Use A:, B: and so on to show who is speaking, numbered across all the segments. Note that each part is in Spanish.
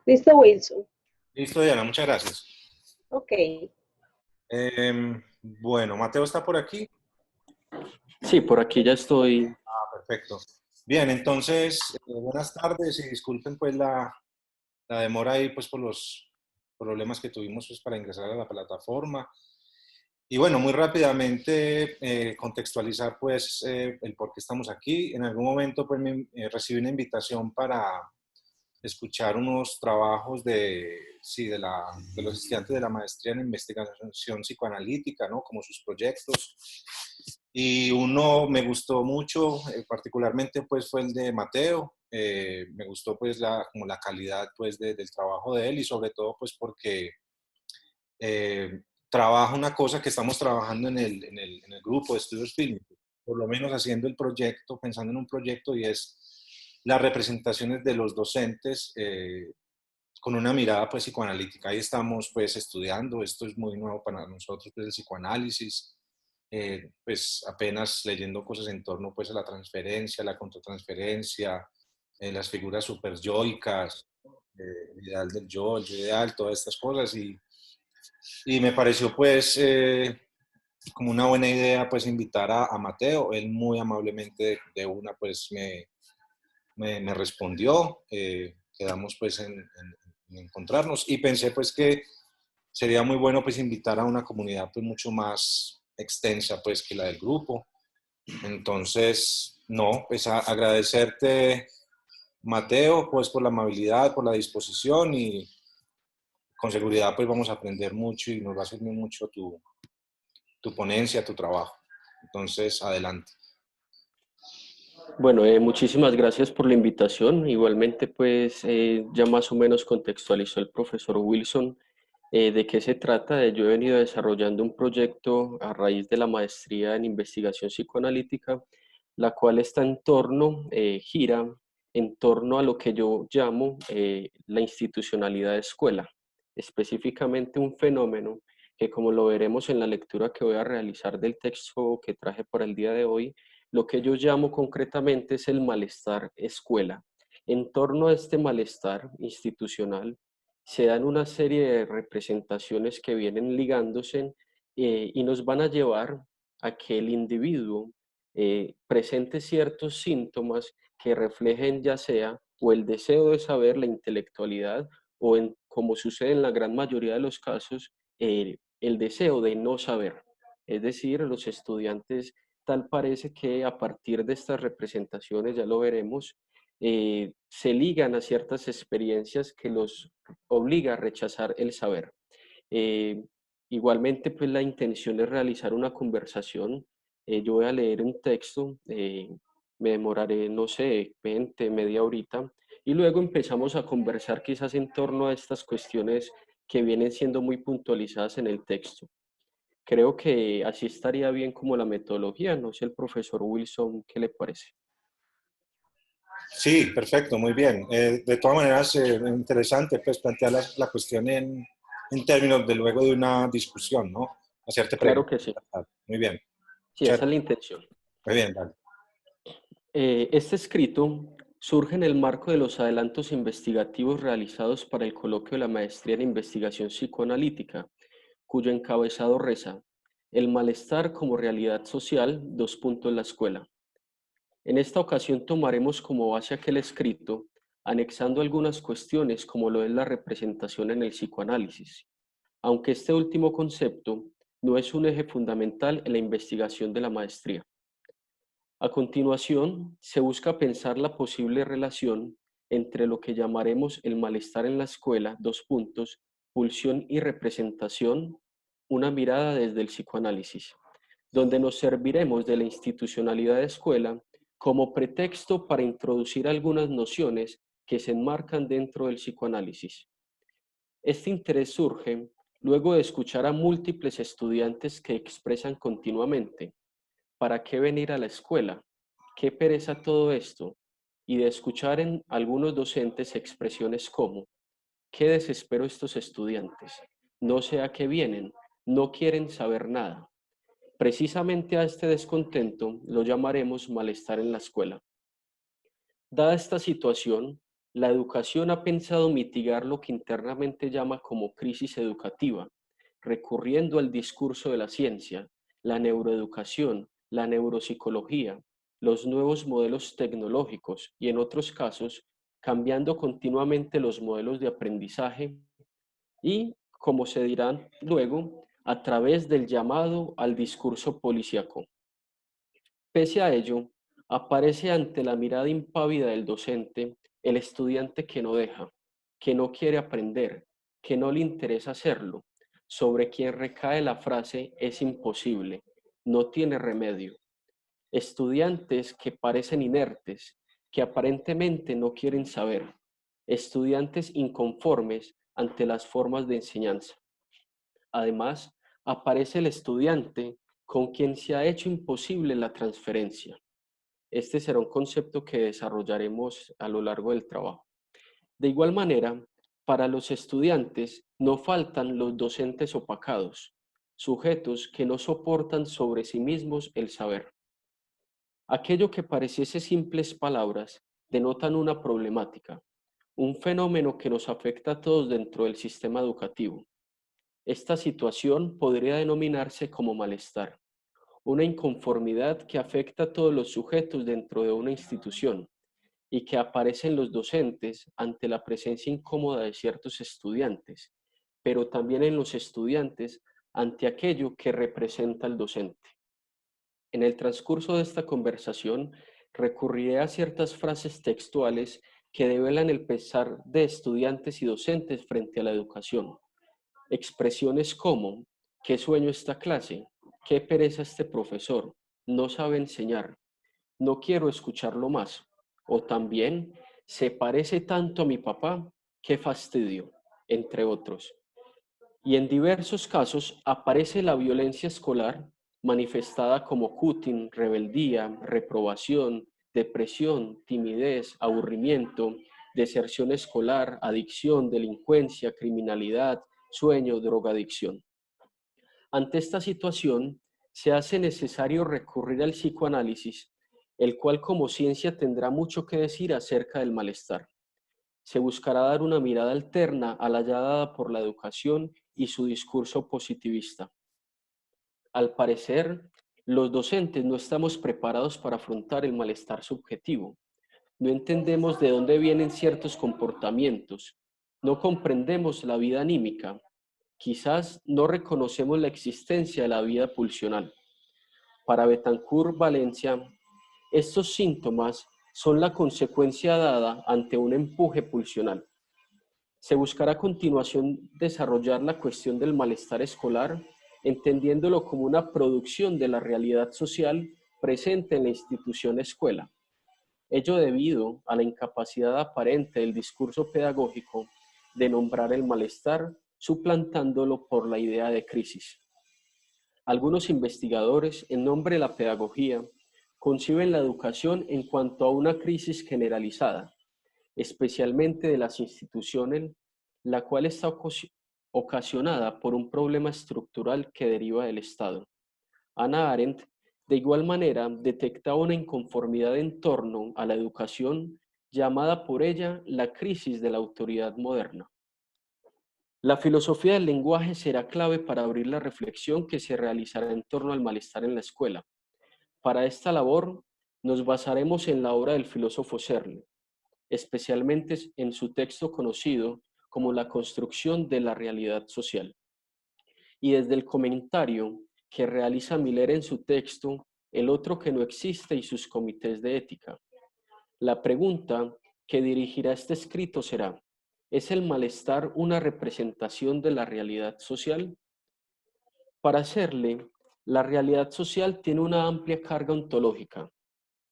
A: Listo, Wilson.
B: Listo, Diana, muchas gracias.
A: Ok.
B: Bueno, Mateo está por aquí.
C: Sí, por aquí ya estoy.
B: Perfecto. Bien, entonces, buenas tardes y disculpen pues la demora ahí pues por los problemas que tuvimos pues para ingresar a la plataforma. Y bueno, muy rápidamente contextualizar pues el por qué estamos aquí. En algún momento pues recibí una invitación para escuchar unos trabajos sí, de los estudiantes de la maestría en investigación psicoanalítica, ¿no? Como sus proyectos. Y uno me gustó mucho, particularmente pues fue el de Mateo. Me gustó pues como la calidad pues del trabajo de él y sobre todo pues porque trabaja una cosa que estamos trabajando en el grupo de estudios fílmicos, por lo menos haciendo el proyecto, pensando en un proyecto y es las representaciones de los docentes con una mirada pues psicoanalítica. Ahí estamos pues estudiando, esto es muy nuevo para nosotros, pues el psicoanálisis, pues apenas leyendo cosas en torno pues a la transferencia, la contratransferencia, las figuras superyoicas, el ideal del yo, el yo ideal, todas estas cosas y me pareció pues como una buena idea pues invitar a Mateo, él muy amablemente de una pues me respondió, quedamos pues en encontrarnos y pensé pues que sería muy bueno pues invitar a una comunidad pues mucho más extensa pues que la del grupo. Entonces, no, pues agradecerte Mateo pues por la amabilidad, por la disposición y con seguridad pues vamos a aprender mucho y nos va a servir mucho tu ponencia, tu trabajo. Entonces, adelante.
C: Bueno, muchísimas gracias por la invitación. Igualmente, pues ya más o menos contextualizó el profesor Wilson de qué se trata. Yo he venido desarrollando un proyecto a raíz de la maestría en investigación psicoanalítica, la cual está gira en torno a lo que yo llamo la institucionalidad de escuela, específicamente un fenómeno que, como lo veremos en la lectura que voy a realizar del texto que traje para el día de hoy, lo que yo llamo concretamente es el malestar escuela. En torno a este malestar institucional se dan una serie de representaciones que vienen ligándose y nos van a llevar a que el individuo presente ciertos síntomas que reflejen ya sea o el deseo de saber, la intelectualidad, o como sucede en la gran mayoría de los casos, el deseo de no saber. Es decir, los estudiantes tal parece que a partir de estas representaciones, ya lo veremos, se ligan a ciertas experiencias que los obliga a rechazar el saber. Eh, Igualmente, pues la intención es realizar una conversación. Yo voy a leer un texto, me demoraré, no sé, 20, media horita, y luego empezamos a conversar quizás en torno a estas cuestiones que vienen siendo muy puntualizadas en el texto. Creo que así estaría bien como la metodología. No sé, el profesor Wilson, ¿qué le parece?
B: Sí, perfecto, muy bien. De todas maneras, interesante pues plantear la cuestión en términos de luego de una discusión, ¿no? Hacerte
C: Claro
B: preguntas.
C: que sí.
B: Muy bien.
C: Sí, esa es la intención.
B: Muy bien, dale.
C: Este escrito surge en el marco de los adelantos investigativos realizados para el coloquio de la maestría en investigación psicoanalítica, cuyo encabezado reza: El malestar como realidad social, la escuela. En esta ocasión tomaremos como base aquel escrito, anexando algunas cuestiones como lo es la representación en el psicoanálisis, aunque este último concepto no es un eje fundamental en la investigación de la maestría. A continuación, se busca pensar la posible relación entre lo que llamaremos el malestar en la escuela, pulsión y representación, una mirada desde el psicoanálisis, donde nos serviremos de la institucionalidad de escuela como pretexto para introducir algunas nociones que se enmarcan dentro del psicoanálisis. Este interés surge luego de escuchar a múltiples estudiantes que expresan continuamente: ¿para qué venir a la escuela? ¿Qué pereza todo esto? Y de escuchar en algunos docentes expresiones como: ¿qué desespero estos estudiantes? No sé a qué vienen, no quieren saber nada. Precisamente a este descontento lo llamaremos malestar en la escuela. Dada esta situación, La educación ha pensado mitigar lo que internamente llama como crisis educativa, recurriendo al discurso de la ciencia, la neuroeducación, la neuropsicología, los nuevos modelos tecnológicos y, en otros casos, cambiando continuamente los modelos de aprendizaje y, como se dirán luego, a través del llamado al discurso policíaco. Pese a ello, aparece ante la mirada impávida del docente el estudiante que no deja, que no quiere aprender, que no le interesa hacerlo, sobre quien recae la frase es imposible, no tiene remedio. Estudiantes que parecen inertes, que aparentemente no quieren saber, estudiantes inconformes ante las formas de enseñanza. Además, aparece el estudiante con quien se ha hecho imposible la transferencia. Este será un concepto que desarrollaremos a lo largo del trabajo. De igual manera, para los estudiantes no faltan los docentes opacados, sujetos que no soportan sobre sí mismos el saber. Aquello que pareciese simples palabras denotan una problemática, un fenómeno que nos afecta a todos dentro del sistema educativo. Esta situación podría denominarse como malestar, una inconformidad que afecta a todos los sujetos dentro de una institución y que aparece en los docentes ante la presencia incómoda de ciertos estudiantes, pero también en los estudiantes ante aquello que representa el docente. En el transcurso de esta conversación recurriré a ciertas frases textuales que develan el pesar de estudiantes y docentes frente a la educación. Expresiones como, qué sueño esta clase, qué pereza este profesor, no sabe enseñar, no quiero escucharlo más. O también, se parece tanto a mi papá, qué fastidio, entre otros. Y en diversos casos aparece la violencia escolar manifestada como cutting, rebeldía, reprobación, depresión, timidez, aburrimiento, deserción escolar, adicción, delincuencia, criminalidad, sueño, drogadicción. Ante esta situación, se hace necesario recurrir al psicoanálisis, el cual como ciencia tendrá mucho que decir acerca del malestar. Se buscará dar una mirada alterna a la ya dada por la educación y su discurso positivista. Al parecer, los docentes no estamos preparados para afrontar el malestar subjetivo. No entendemos de dónde vienen ciertos comportamientos. No comprendemos la vida anímica. Quizás no reconocemos la existencia de la vida pulsional. Para Betancourt Valencia, estos síntomas son la consecuencia dada ante un empuje pulsional. Se buscará a continuación desarrollar la cuestión del malestar escolar, entendiéndolo como una producción de la realidad social presente en la institución escuela. Ello debido a la incapacidad aparente del discurso pedagógico de nombrar el malestar, suplantándolo por la idea de crisis. Algunos investigadores, en nombre de la pedagogía, conciben la educación en cuanto a una crisis generalizada, especialmente de las instituciones, la cual está ocasionada por un problema estructural que deriva del Estado. Hannah Arendt, de igual manera, detectaba una inconformidad en torno a la educación llamada por ella la crisis de la autoridad moderna. La filosofía del lenguaje será clave para abrir la reflexión que se realizará en torno al malestar en la escuela. Para esta labor nos basaremos en la obra del filósofo Searle, especialmente en su texto conocido como La construcción de la realidad social. Y desde el comentario que realiza Miller en su texto, El otro que no existe y sus comités de ética. La pregunta que dirigirá este escrito será, ¿es el malestar una representación de la realidad social? Para hacerle, la realidad social tiene una amplia carga ontológica,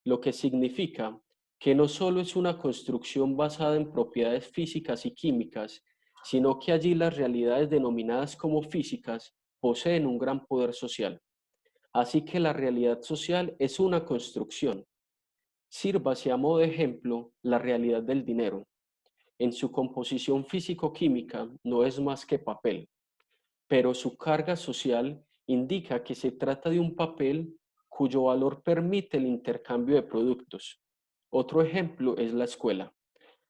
C: lo que significa que no solo es una construcción basada en propiedades físicas y químicas, sino que allí las realidades denominadas como físicas poseen un gran poder social. Así que la realidad social es una construcción. Sírvase a modo de ejemplo la realidad del dinero. En su composición físico-química no es más que papel, pero su carga social indica que se trata de un papel cuyo valor permite el intercambio de productos. Otro ejemplo es la escuela.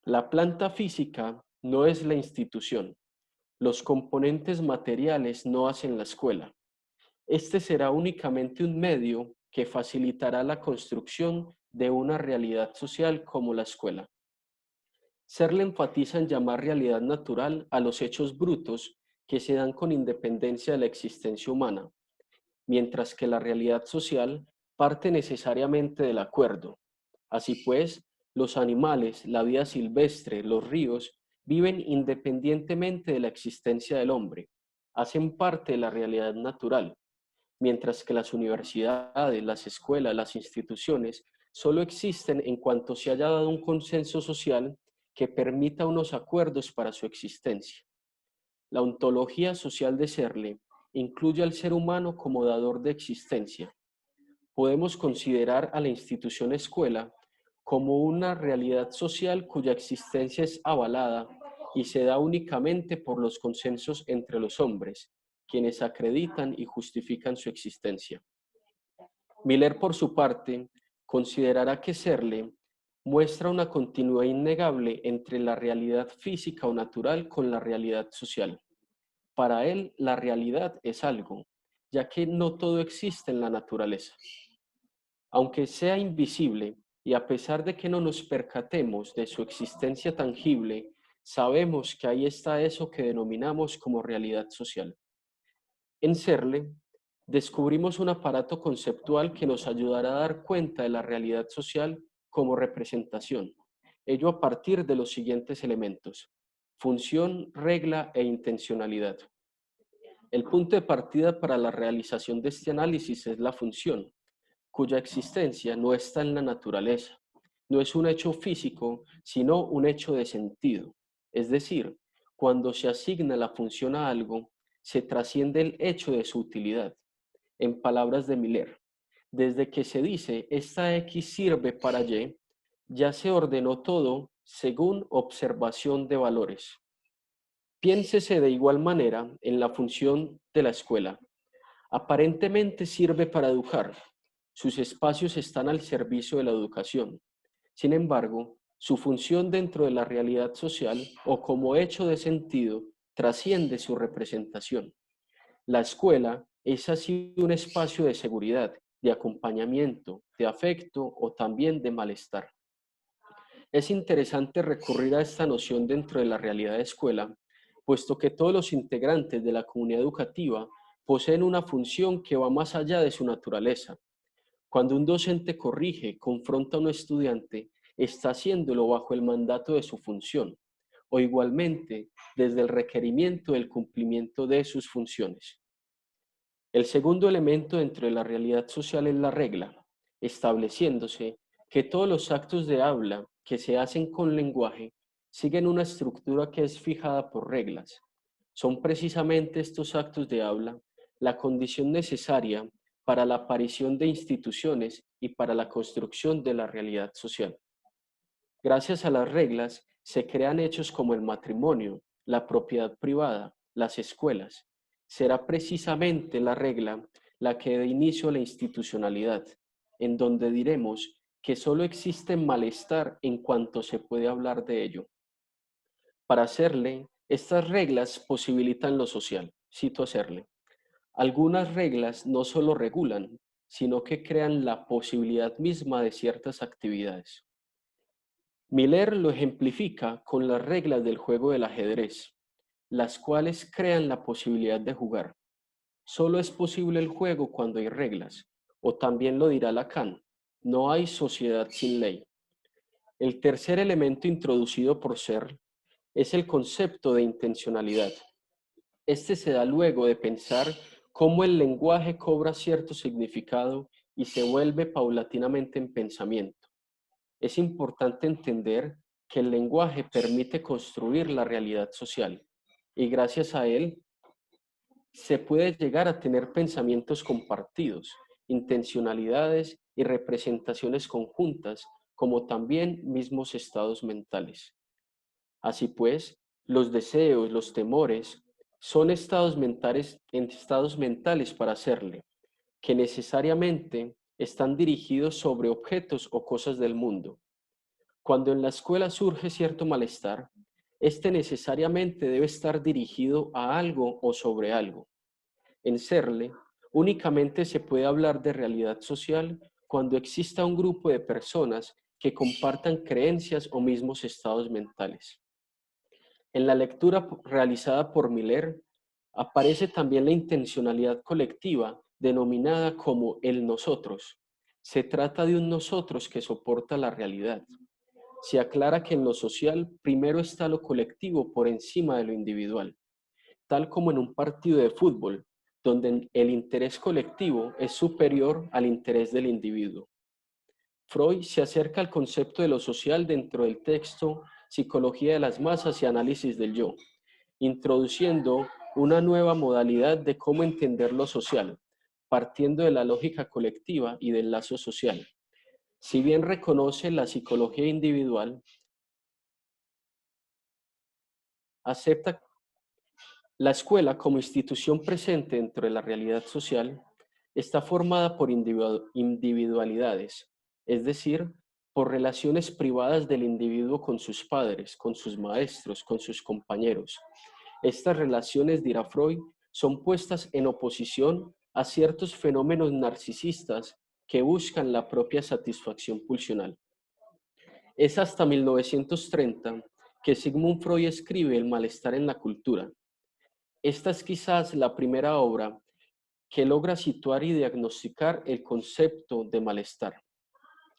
C: La planta física no es la institución. Los componentes materiales no hacen la escuela. Este será únicamente un medio que facilitará la construcción de una realidad social como la escuela. Searle enfatiza en llamar realidad natural a los hechos brutos que se dan con independencia de la existencia humana, mientras que la realidad social parte necesariamente del acuerdo. Así pues, los animales, la vida silvestre, los ríos, viven independientemente de la existencia del hombre, hacen parte de la realidad natural, mientras que las universidades, las escuelas, las instituciones solo existen en cuanto se haya dado un consenso social que permita unos acuerdos para su existencia. La ontología social de Searle incluye al ser humano como dador de existencia. Podemos considerar a la institución escuela como una realidad social cuya existencia es avalada y se da únicamente por los consensos entre los hombres, quienes acreditan y justifican su existencia. Miller, por su parte, considerará que Searle muestra una continuidad innegable entre la realidad física o natural con la realidad social. Para él, la realidad es algo, ya que no todo existe en la naturaleza. Aunque sea invisible, y a pesar de que no nos percatemos de su existencia tangible, sabemos que ahí está eso que denominamos como realidad social. En Searle, descubrimos un aparato conceptual que nos ayudará a dar cuenta de la realidad social como representación, ello a partir de los siguientes elementos: función, regla e intencionalidad. El punto de partida para la realización de este análisis es la función, cuya existencia no está en la naturaleza. No es un hecho físico, sino un hecho de sentido. Es decir, cuando se asigna la función a algo, se trasciende el hecho de su utilidad. En palabras de Miller, desde que se dice esta X sirve para Y, ya se ordenó todo según observación de valores. Piénsese de igual manera en la función de la escuela. Aparentemente sirve para educar. Sus espacios están al servicio de la educación. Sin embargo, su función dentro de la realidad social o como hecho de sentido trasciende su representación. La escuela es así un espacio de seguridad, de acompañamiento, de afecto o también de malestar. Es interesante recurrir a esta noción dentro de la realidad de escuela, puesto que todos los integrantes de la comunidad educativa poseen una función que va más allá de su naturaleza. Cuando un docente corrige, confronta a un estudiante, está haciéndolo bajo el mandato de su función, o igualmente desde el requerimiento del cumplimiento de sus funciones. El segundo elemento dentro de la realidad social es la regla, estableciéndose que todos los actos de habla que se hacen con lenguaje siguen una estructura que es fijada por reglas. Son precisamente estos actos de habla la condición necesaria para la aparición de instituciones y para la construcción de la realidad social. Gracias a las reglas se crean hechos como el matrimonio, la propiedad privada, las escuelas. Será precisamente la regla la que dé inicio a la institucionalidad, en donde diremos que solo existe malestar en cuanto se puede hablar de ello. Para hacerle, estas reglas posibilitan lo social. Cito a Searle. Algunas reglas no solo regulan, sino que crean la posibilidad misma de ciertas actividades. Miller lo ejemplifica con las reglas del juego del ajedrez, las cuales crean la posibilidad de jugar. Solo es posible el juego cuando hay reglas, o también lo dirá Lacan, no hay sociedad sin ley. El tercer elemento introducido por Searle es el concepto de intencionalidad. Este se da luego de pensar cómo el lenguaje cobra cierto significado y se vuelve paulatinamente en pensamiento. Es importante entender que el lenguaje permite construir la realidad social y gracias a él se puede llegar a tener pensamientos compartidos, intencionalidades y representaciones conjuntas, como también mismos estados mentales. Así pues, los deseos, los temores, son estados mentales para hacerle, que necesariamente están dirigidos sobre objetos o cosas del mundo. Cuando en la escuela surge cierto malestar, este necesariamente debe estar dirigido a algo o sobre algo. En Serle, únicamente se puede hablar de realidad social cuando exista un grupo de personas que compartan creencias o mismos estados mentales. En la lectura realizada por Miller, aparece también la intencionalidad colectiva, denominada como el nosotros. Se trata de un nosotros que soporta la realidad. Se aclara que en lo social primero está lo colectivo por encima de lo individual, tal como en un partido de fútbol, donde el interés colectivo es superior al interés del individuo. Freud se acerca al concepto de lo social dentro del texto Psicología de las masas y análisis del yo, introduciendo una nueva modalidad de cómo entender lo social, partiendo de la lógica colectiva y del lazo social. Si bien reconoce la psicología individual, acepta la escuela como institución presente dentro de la realidad social está formada por individualidades, es decir, por relaciones privadas del individuo con sus padres, con sus maestros, con sus compañeros. Estas relaciones, dirá Freud, son puestas en oposición a ciertos fenómenos narcisistas que buscan la propia satisfacción pulsional. Es hasta 1930 que Sigmund Freud escribe El malestar en la cultura. Esta es quizás la primera obra que logra situar y diagnosticar el concepto de malestar.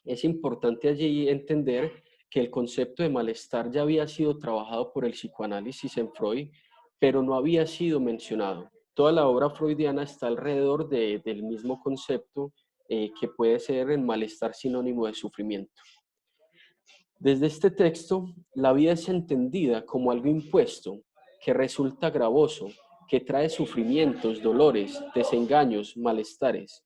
C: Es importante allí entender que el concepto de malestar ya había sido trabajado por el psicoanálisis en Freud, pero no había sido mencionado. Toda la obra freudiana está alrededor del mismo concepto que puede ser el malestar sinónimo de sufrimiento. Desde este texto, la vida es entendida como algo impuesto, que resulta gravoso, que trae sufrimientos, dolores, desengaños, malestares.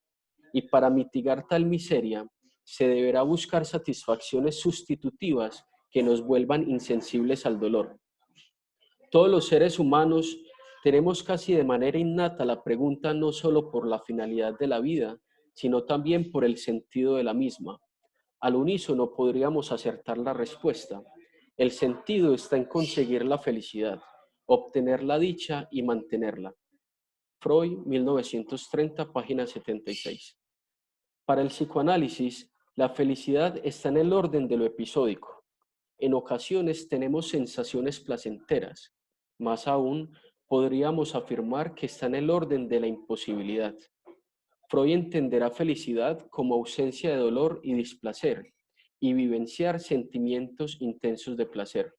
C: Y para mitigar tal miseria, se deberá buscar satisfacciones sustitutivas que nos vuelvan insensibles al dolor. Todos los seres humanos tenemos casi de manera innata la pregunta no solo por la finalidad de la vida, sino también por el sentido de la misma. Al unísono podríamos acertar la respuesta. El sentido está en conseguir la felicidad, obtener la dicha y mantenerla. Freud, 1930, página 76. Para el psicoanálisis, la felicidad está en el orden de lo episódico. En ocasiones tenemos sensaciones placenteras. Más aún, podríamos afirmar que está en el orden de la imposibilidad. Freud entenderá felicidad como ausencia de dolor y displacer, y vivenciar sentimientos intensos de placer.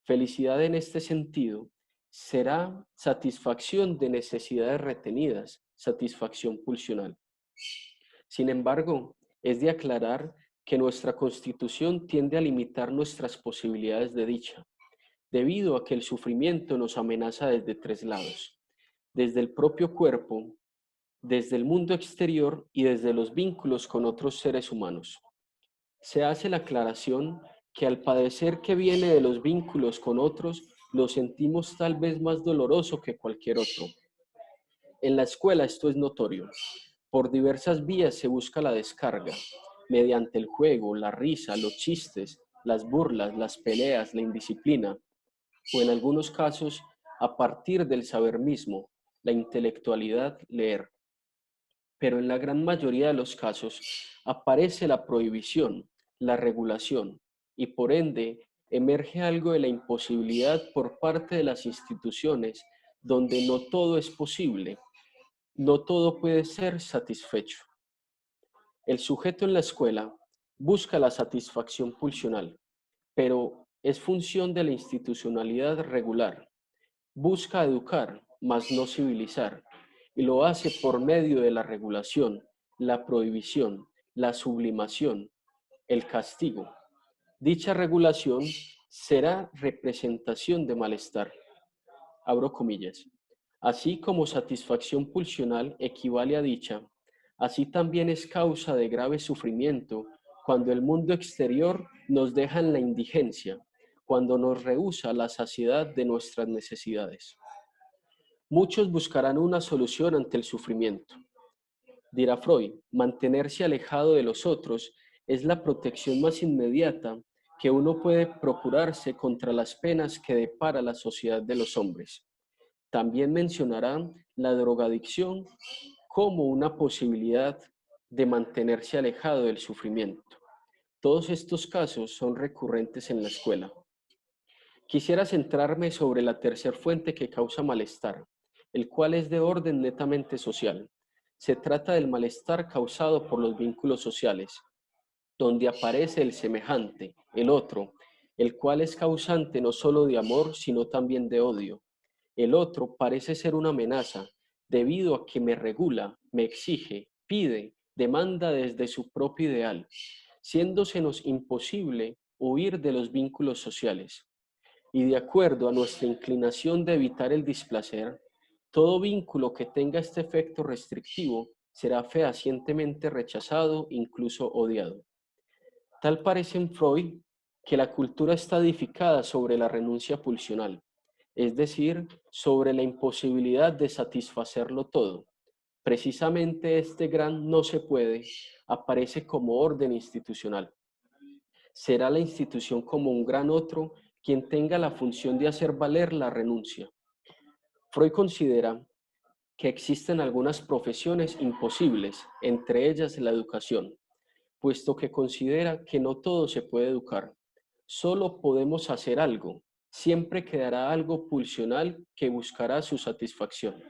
C: Felicidad en este sentido será satisfacción de necesidades retenidas, satisfacción pulsional. Sin embargo, es de aclarar que nuestra constitución tiende a limitar nuestras posibilidades de dicha, debido a que el sufrimiento nos amenaza desde tres lados: desde el propio cuerpo, desde el mundo exterior y desde los vínculos con otros seres humanos. Se hace la aclaración que al padecer que viene de los vínculos con otros, lo sentimos tal vez más doloroso que cualquier otro. En la escuela esto es notorio. Por diversas vías se busca la descarga, mediante el juego, la risa, los chistes, las burlas, las peleas, la indisciplina, o en algunos casos, a partir del saber mismo, la intelectualidad, leer. Pero en la gran mayoría de los casos aparece la prohibición, la regulación, y por ende emerge algo de la imposibilidad por parte de las instituciones donde no todo es posible, no todo puede ser satisfecho. El sujeto en la escuela busca la satisfacción pulsional, pero es función de la institucionalidad regular. Busca educar, mas no civilizar, y lo hace por medio de la regulación, la prohibición, la sublimación, el castigo. Dicha regulación será representación de malestar. Abro comillas. Así como satisfacción pulsional equivale a dicha, así también es causa de grave sufrimiento cuando el mundo exterior nos deja en la indigencia, cuando nos rehúsa la saciedad de nuestras necesidades. Muchos buscarán una solución ante el sufrimiento. Dirá Freud, mantenerse alejado de los otros es la protección más inmediata que uno puede procurarse contra las penas que depara la sociedad de los hombres. También mencionará la drogadicción como una posibilidad de mantenerse alejado del sufrimiento. Todos estos casos son recurrentes en la escuela. Quisiera centrarme sobre la tercera fuente que causa malestar, el cual es de orden netamente social. Se trata del malestar causado por los vínculos sociales, donde aparece el semejante, el otro, el cual es causante no solo de amor, sino también de odio. El otro parece ser una amenaza, debido a que me regula, me exige, pide, demanda desde su propio ideal, siéndosenos imposible huir de los vínculos sociales. Y de acuerdo a nuestra inclinación de evitar el displacer, todo vínculo que tenga este efecto restrictivo será fehacientemente rechazado, incluso odiado. Tal parece en Freud que la cultura está edificada sobre la renuncia pulsional, es decir, sobre la imposibilidad de satisfacerlo todo. Precisamente este gran no se puede aparece como orden institucional. Será la institución como un gran otro quien tenga la función de hacer valer la renuncia. Freud considera que existen algunas profesiones imposibles, entre ellas la educación, puesto que considera que no todo se puede educar. Solo podemos hacer algo, siempre quedará algo pulsional que buscará su satisfacción.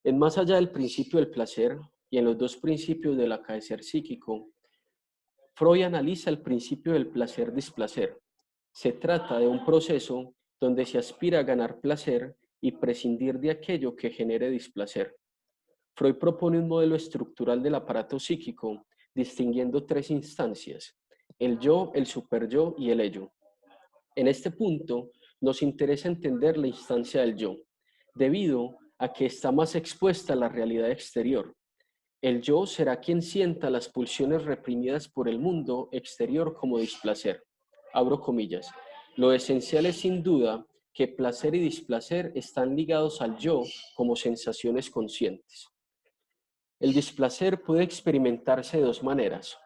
C: En más allá del principio del placer y en los dos principios del acaecer psíquico, Freud analiza el principio del placer-displacer. Se trata de un proceso donde se aspira a ganar placer y prescindir de aquello que genere displacer. Freud propone un modelo estructural del aparato psíquico, distinguiendo tres instancias: el yo, el superyo y el ello. En este punto, nos interesa entender la instancia del yo, debido a que está más expuesta a la realidad exterior. El yo será quien sienta las pulsiones reprimidas por el mundo exterior como displacer. Abro comillas. Lo esencial es sin duda que placer y displacer están ligados al yo como sensaciones conscientes. El displacer puede experimentarse de dos maneras.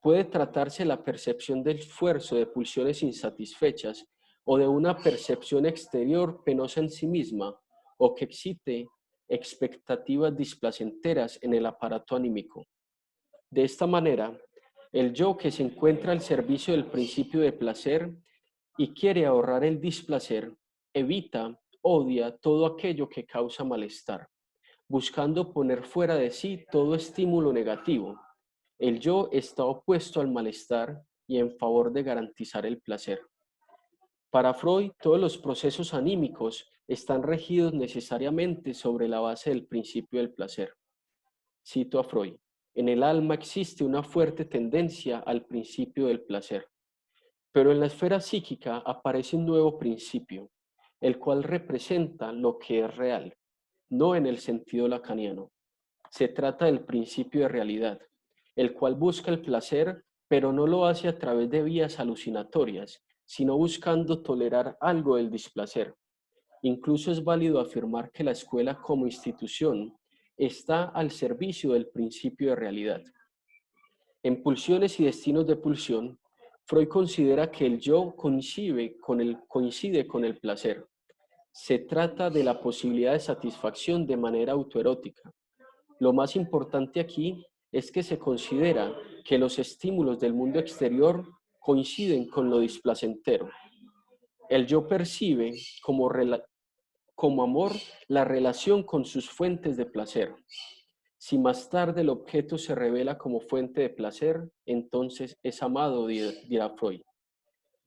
C: Puede tratarse la percepción del esfuerzo de pulsiones insatisfechas o de una percepción exterior penosa en sí misma o que excite expectativas displacenteras en el aparato anímico. De esta manera, el yo que se encuentra al servicio del principio de placer y quiere ahorrar el displacer, evita, odia todo aquello que causa malestar, buscando poner fuera de sí todo estímulo negativo. El yo está opuesto al malestar y en favor de garantizar el placer. Para Freud, todos los procesos anímicos están regidos necesariamente sobre la base del principio del placer. Cito a Freud: en el alma existe una fuerte tendencia al principio del placer, pero en la esfera psíquica aparece un nuevo principio, el cual representa lo que es real, no en el sentido lacaniano. Se trata del principio de realidad, el cual busca el placer, pero no lo hace a través de vías alucinatorias, sino buscando tolerar algo del displacer. Incluso es válido afirmar que la escuela como institución está al servicio del principio de realidad. En Pulsiones y Destinos de Pulsión, Freud considera que el yo coincide con el placer. Se trata de la posibilidad de satisfacción de manera autoerótica. Lo más importante aquí es que se considera que los estímulos del mundo exterior coinciden con lo displacentero. El yo percibe como amor la relación con sus fuentes de placer. Si más tarde el objeto se revela como fuente de placer, entonces es amado, dirá Freud.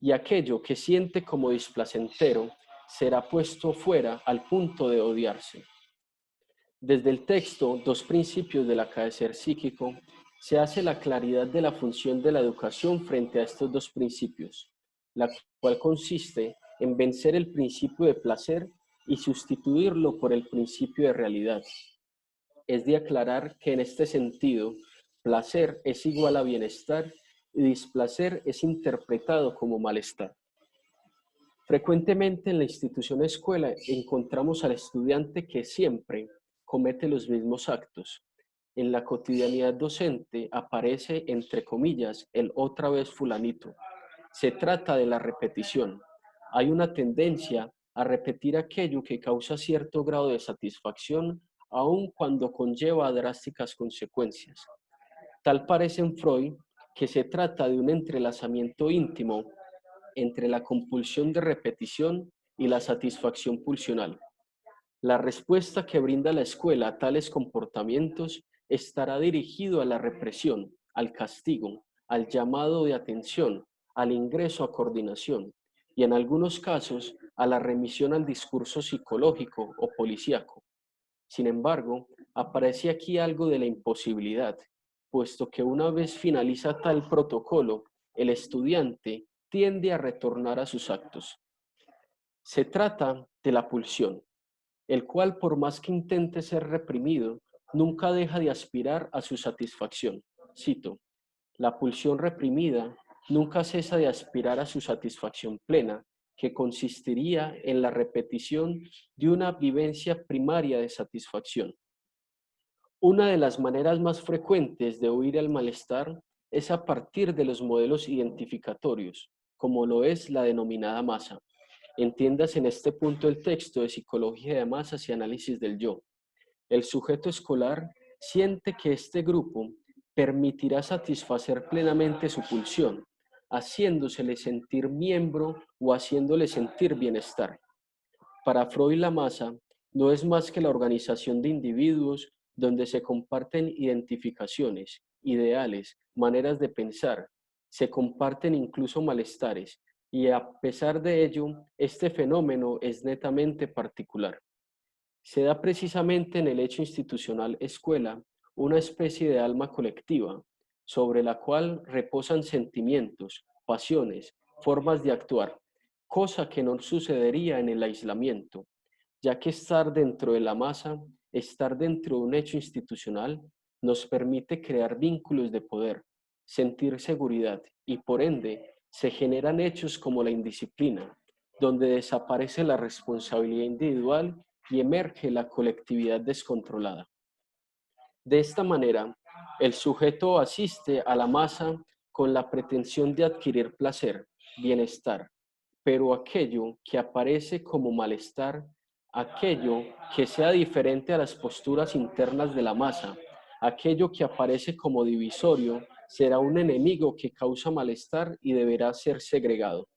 C: Y aquello que siente como displacentero será puesto fuera al punto de odiarse. Desde el texto, Dos principios del acaecer psíquico, se hace la claridad de la función de la educación frente a estos dos principios, la cual consiste en vencer el principio de placer y sustituirlo por el principio de realidad. Es de aclarar que en este sentido, placer es igual a bienestar y displacer es interpretado como malestar. Frecuentemente en la institución escuela encontramos al estudiante que siempre comete los mismos actos. En la cotidianidad docente aparece, entre comillas, el otra vez fulanito. Se trata de la repetición. Hay una tendencia a repetir aquello que causa cierto grado de satisfacción, aun cuando conlleva drásticas consecuencias. Tal parece en Freud que se trata de un entrelazamiento íntimo entre la compulsión de repetición y la satisfacción pulsional. La respuesta que brinda la escuela a tales comportamientos estará dirigido a la represión, al castigo, al llamado de atención, al ingreso a coordinación y en algunos casos a la remisión al discurso psicológico o policíaco. Sin embargo, aparece aquí algo de la imposibilidad, puesto que una vez finaliza tal protocolo, el estudiante tiende a retornar a sus actos. Se trata de la pulsión, el cual por más que intente ser reprimido, nunca deja de aspirar a su satisfacción. Cito, la pulsión reprimida nunca cesa de aspirar a su satisfacción plena, que consistiría en la repetición de una vivencia primaria de satisfacción. Una de las maneras más frecuentes de huir al malestar es a partir de los modelos identificatorios, como lo es la denominada masa. Entiendas en este punto el texto de Psicología de Masas y Análisis del Yo. El sujeto escolar siente que este grupo permitirá satisfacer plenamente su pulsión, haciéndosele sentir miembro o haciéndole sentir bienestar. Para Freud, la masa no es más que la organización de individuos donde se comparten identificaciones, ideales, maneras de pensar, se comparten incluso malestares, y a pesar de ello, este fenómeno es netamente particular. Se da precisamente en el hecho institucional escuela una especie de alma colectiva, sobre la cual reposan sentimientos, pasiones, formas de actuar, cosa que no sucedería en el aislamiento, ya que estar dentro de la masa, estar dentro de un hecho institucional, nos permite crear vínculos de poder, sentir seguridad y por ende se generan hechos como la indisciplina, donde desaparece la responsabilidad individual y emerge la colectividad descontrolada. De esta manera, el sujeto asiste a la masa con la pretensión de adquirir placer, bienestar, pero aquello que aparece como malestar, aquello que sea diferente a las posturas internas de la masa, aquello que aparece como divisorio, será un enemigo que causa malestar y deberá ser segregado.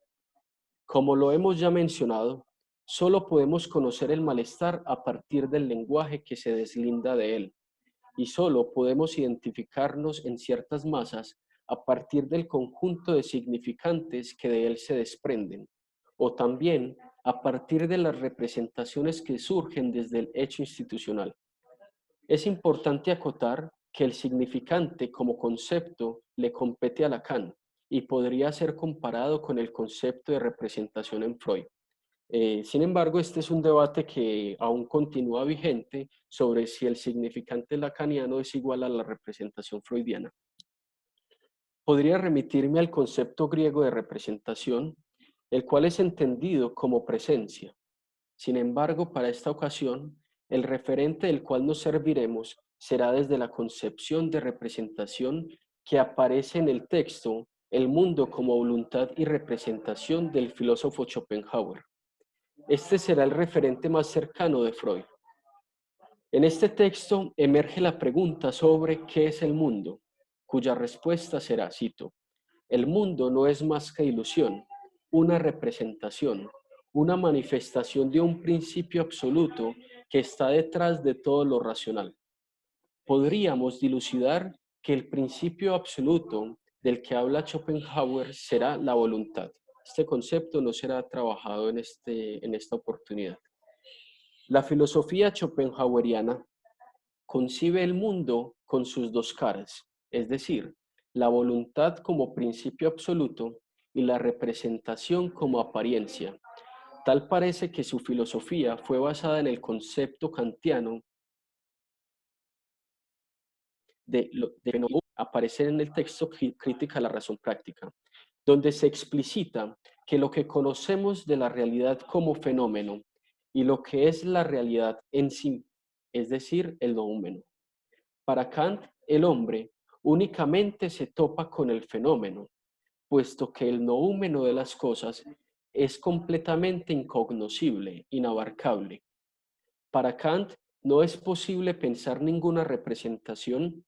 C: Como lo hemos ya mencionado, solo podemos conocer el malestar a partir del lenguaje que se deslinda de él, y solo podemos identificarnos en ciertas masas a partir del conjunto de significantes que de él se desprenden, o también a partir de las representaciones que surgen desde el hecho institucional. Es importante acotar que el significante como concepto le compete a Lacan y podría ser comparado con el concepto de representación en Freud. Sin embargo, este es un debate que aún continúa vigente sobre si el significante lacaniano es igual a la representación freudiana. Podría remitirme al concepto griego de representación, el cual es entendido como presencia. Sin embargo, para esta ocasión, el referente del cual nos serviremos será desde la concepción de representación que aparece en el texto El mundo como voluntad y representación del filósofo Schopenhauer. Este será el referente más cercano de Freud. En este texto emerge la pregunta sobre qué es el mundo, cuya respuesta será, cito, el mundo no es más que ilusión, una representación, una manifestación de un principio absoluto que está detrás de todo lo racional. Podríamos dilucidar que el principio absoluto del que habla Schopenhauer será la voluntad. Este concepto no será trabajado en esta oportunidad. La filosofía schopenhaueriana concibe el mundo con sus dos caras, es decir, la voluntad como principio absoluto y la representación como apariencia. Tal parece que su filosofía fue basada en el concepto kantiano de fenómeno aparecer en el texto Crítica a la razón práctica, donde se explicita que lo que conocemos de la realidad como fenómeno y lo que es la realidad en sí, es decir, el noúmeno. Para Kant, el hombre únicamente se topa con el fenómeno, puesto que el noúmeno de las cosas es completamente incognoscible, inabarcable. Para Kant, no es posible pensar ninguna representación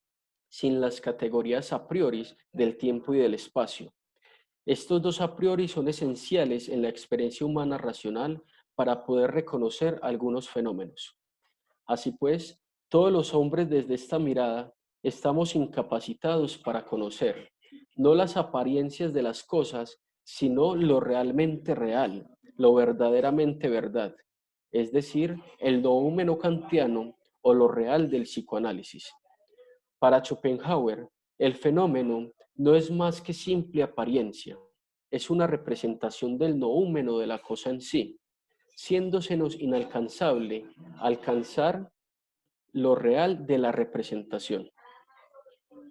C: sin las categorías a priori del tiempo y del espacio. Estos dos a priori son esenciales en la experiencia humana racional para poder reconocer algunos fenómenos. Así pues, todos los hombres desde esta mirada estamos incapacitados para conocer, no las apariencias de las cosas, sino lo realmente real, lo verdaderamente verdad, es decir, el noúmeno kantiano o lo real del psicoanálisis. Para Schopenhauer, el fenómeno no es más que simple apariencia, es una representación del noúmeno de la cosa en sí, siéndosenos inalcanzable alcanzar lo real de la representación.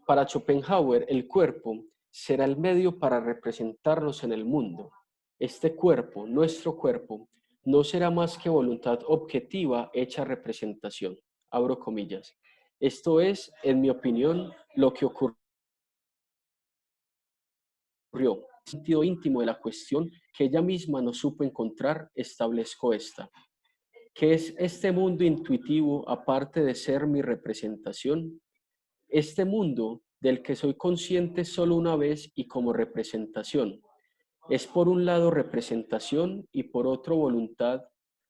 C: Para Schopenhauer, el cuerpo será el medio para representarnos en el mundo. Este cuerpo, nuestro cuerpo, no será más que voluntad objetiva hecha representación. Abro comillas. Esto es, en mi opinión, lo que ocurrió. El sentido íntimo de la cuestión que ella misma no supo encontrar, establezco esta. ¿Qué es este mundo intuitivo aparte de ser mi representación? Este mundo del que soy consciente solo una vez y como representación, es por un lado representación y por otro voluntad,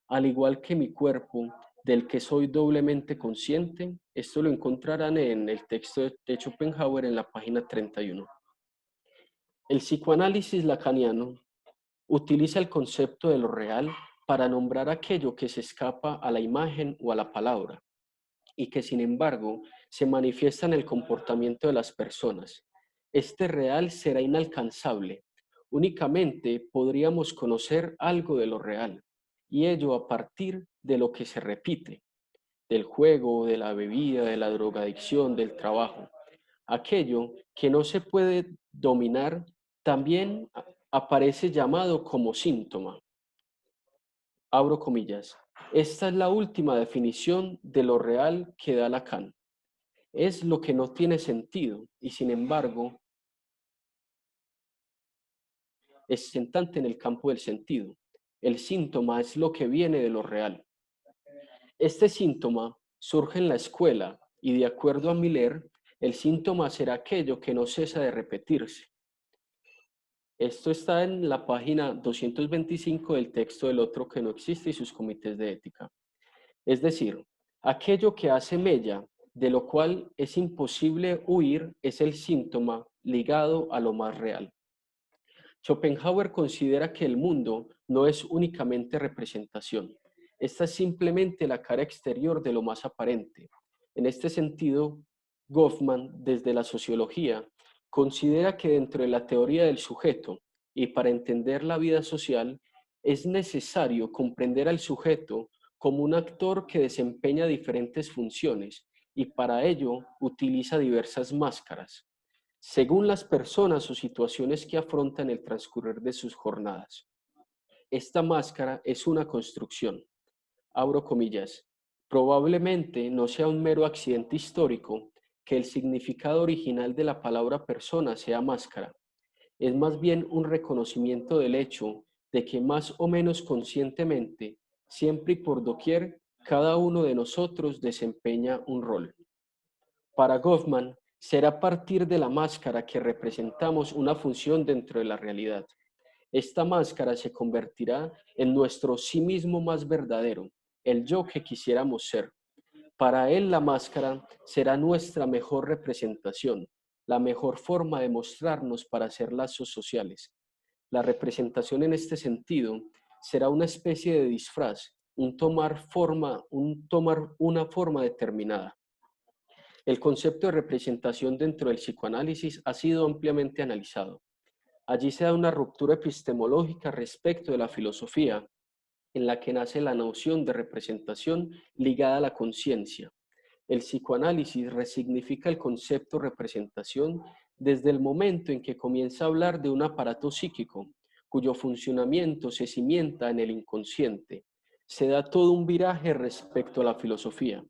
C: al igual que mi cuerpo, del que soy doblemente consciente. Esto lo encontrarán en el texto de Schopenhauer en la página 31. El psicoanálisis lacaniano utiliza el concepto de lo real para nombrar aquello que se escapa a la imagen o a la palabra y que sin embargo se manifiesta en el comportamiento de las personas. Este real será inalcanzable. Únicamente podríamos conocer algo de lo real, y ello a partir de lo que se repite, del juego, de la bebida, de la drogadicción, del trabajo. Aquello que no se puede dominar también aparece llamado como síntoma. Abro comillas. Esta es la última definición de lo real que da Lacan. Es lo que no tiene sentido y sin embargo es sentante en el campo del sentido. El síntoma es lo que viene de lo real. Este síntoma surge en la escuela y de acuerdo a Miller, el síntoma será aquello que no cesa de repetirse. Esto está en la página 225 del texto del otro que no existe y sus comités de ética. Es decir, aquello que hace mella, de lo cual es imposible huir, es el síntoma ligado a lo más real. Schopenhauer considera que el mundo no es únicamente representación. Esta es simplemente la cara exterior de lo más aparente. En este sentido, Goffman, desde la sociología, considera que dentro de la teoría del sujeto y para entender la vida social, es necesario comprender al sujeto como un actor que desempeña diferentes funciones y para ello utiliza diversas máscaras según las personas o situaciones que afrontan el transcurrir de sus jornadas. Esta máscara es una construcción, abro comillas, probablemente no sea un mero accidente histórico que el significado original de la palabra persona sea máscara, es más bien un reconocimiento del hecho de que más o menos conscientemente, siempre y por doquier, cada uno de nosotros desempeña un rol. Para Goffman, será a partir de la máscara que representamos una función dentro de la realidad. Esta máscara se convertirá en nuestro sí mismo más verdadero, el yo que quisiéramos ser. Para él la máscara será nuestra mejor representación, la mejor forma de mostrarnos para hacer lazos sociales. La representación en este sentido será una especie de disfraz, un tomar una forma determinada. El concepto de representación dentro del psicoanálisis ha sido ampliamente analizado. Allí se da una ruptura epistemológica respecto de la filosofía, en la que nace la noción de representación ligada a la conciencia. El psicoanálisis resignifica el concepto representación desde el momento en que comienza a hablar de un aparato psíquico, cuyo funcionamiento se cimienta en el inconsciente. Se da todo un viraje respecto a la filosofía.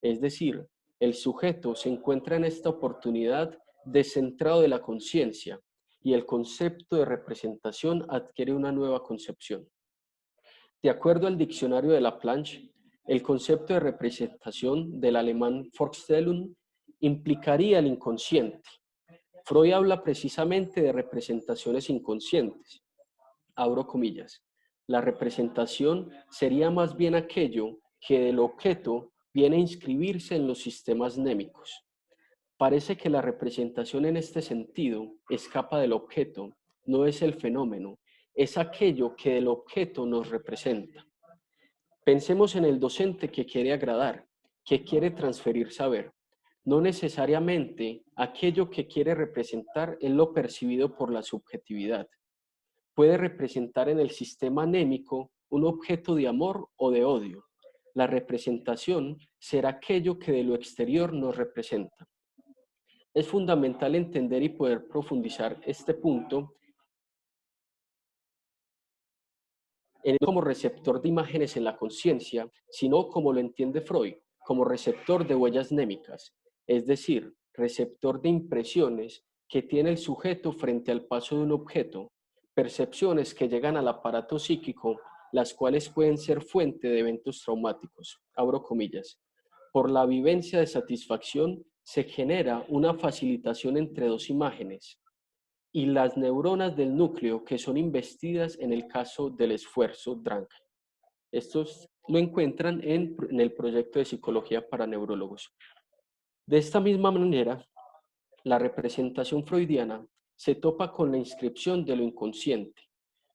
C: Es decir, el sujeto se encuentra en esta oportunidad descentrado de la conciencia y el concepto de representación adquiere una nueva concepción. De acuerdo al diccionario de Laplanche, el concepto de representación del alemán Vorstellung implicaría el inconsciente. Freud habla precisamente de representaciones inconscientes. Abro comillas. La representación sería más bien aquello que del objeto viene a inscribirse en los sistemas némicos. Parece que la representación en este sentido escapa del objeto, no es el fenómeno, es aquello que del objeto nos representa. Pensemos en el docente que quiere agradar, que quiere transferir saber. No necesariamente aquello que quiere representar es lo percibido por la subjetividad. Puede representar en el sistema anémico un objeto de amor o de odio. La representación será aquello que de lo exterior nos representa. Es fundamental entender y poder profundizar este punto no como receptor de imágenes en la conciencia, sino como lo entiende Freud, como receptor de huellas némicas, es decir, receptor de impresiones que tiene el sujeto frente al paso de un objeto, percepciones que llegan al aparato psíquico, las cuales pueden ser fuente de eventos traumáticos. Abro comillas. Por la vivencia de satisfacción se genera una facilitación entre dos imágenes, y las neuronas del núcleo que son investidas en el caso del esfuerzo DRANG. Estos lo encuentran en el proyecto de psicología para neurólogos. De esta misma manera, la representación freudiana se topa con la inscripción de lo inconsciente,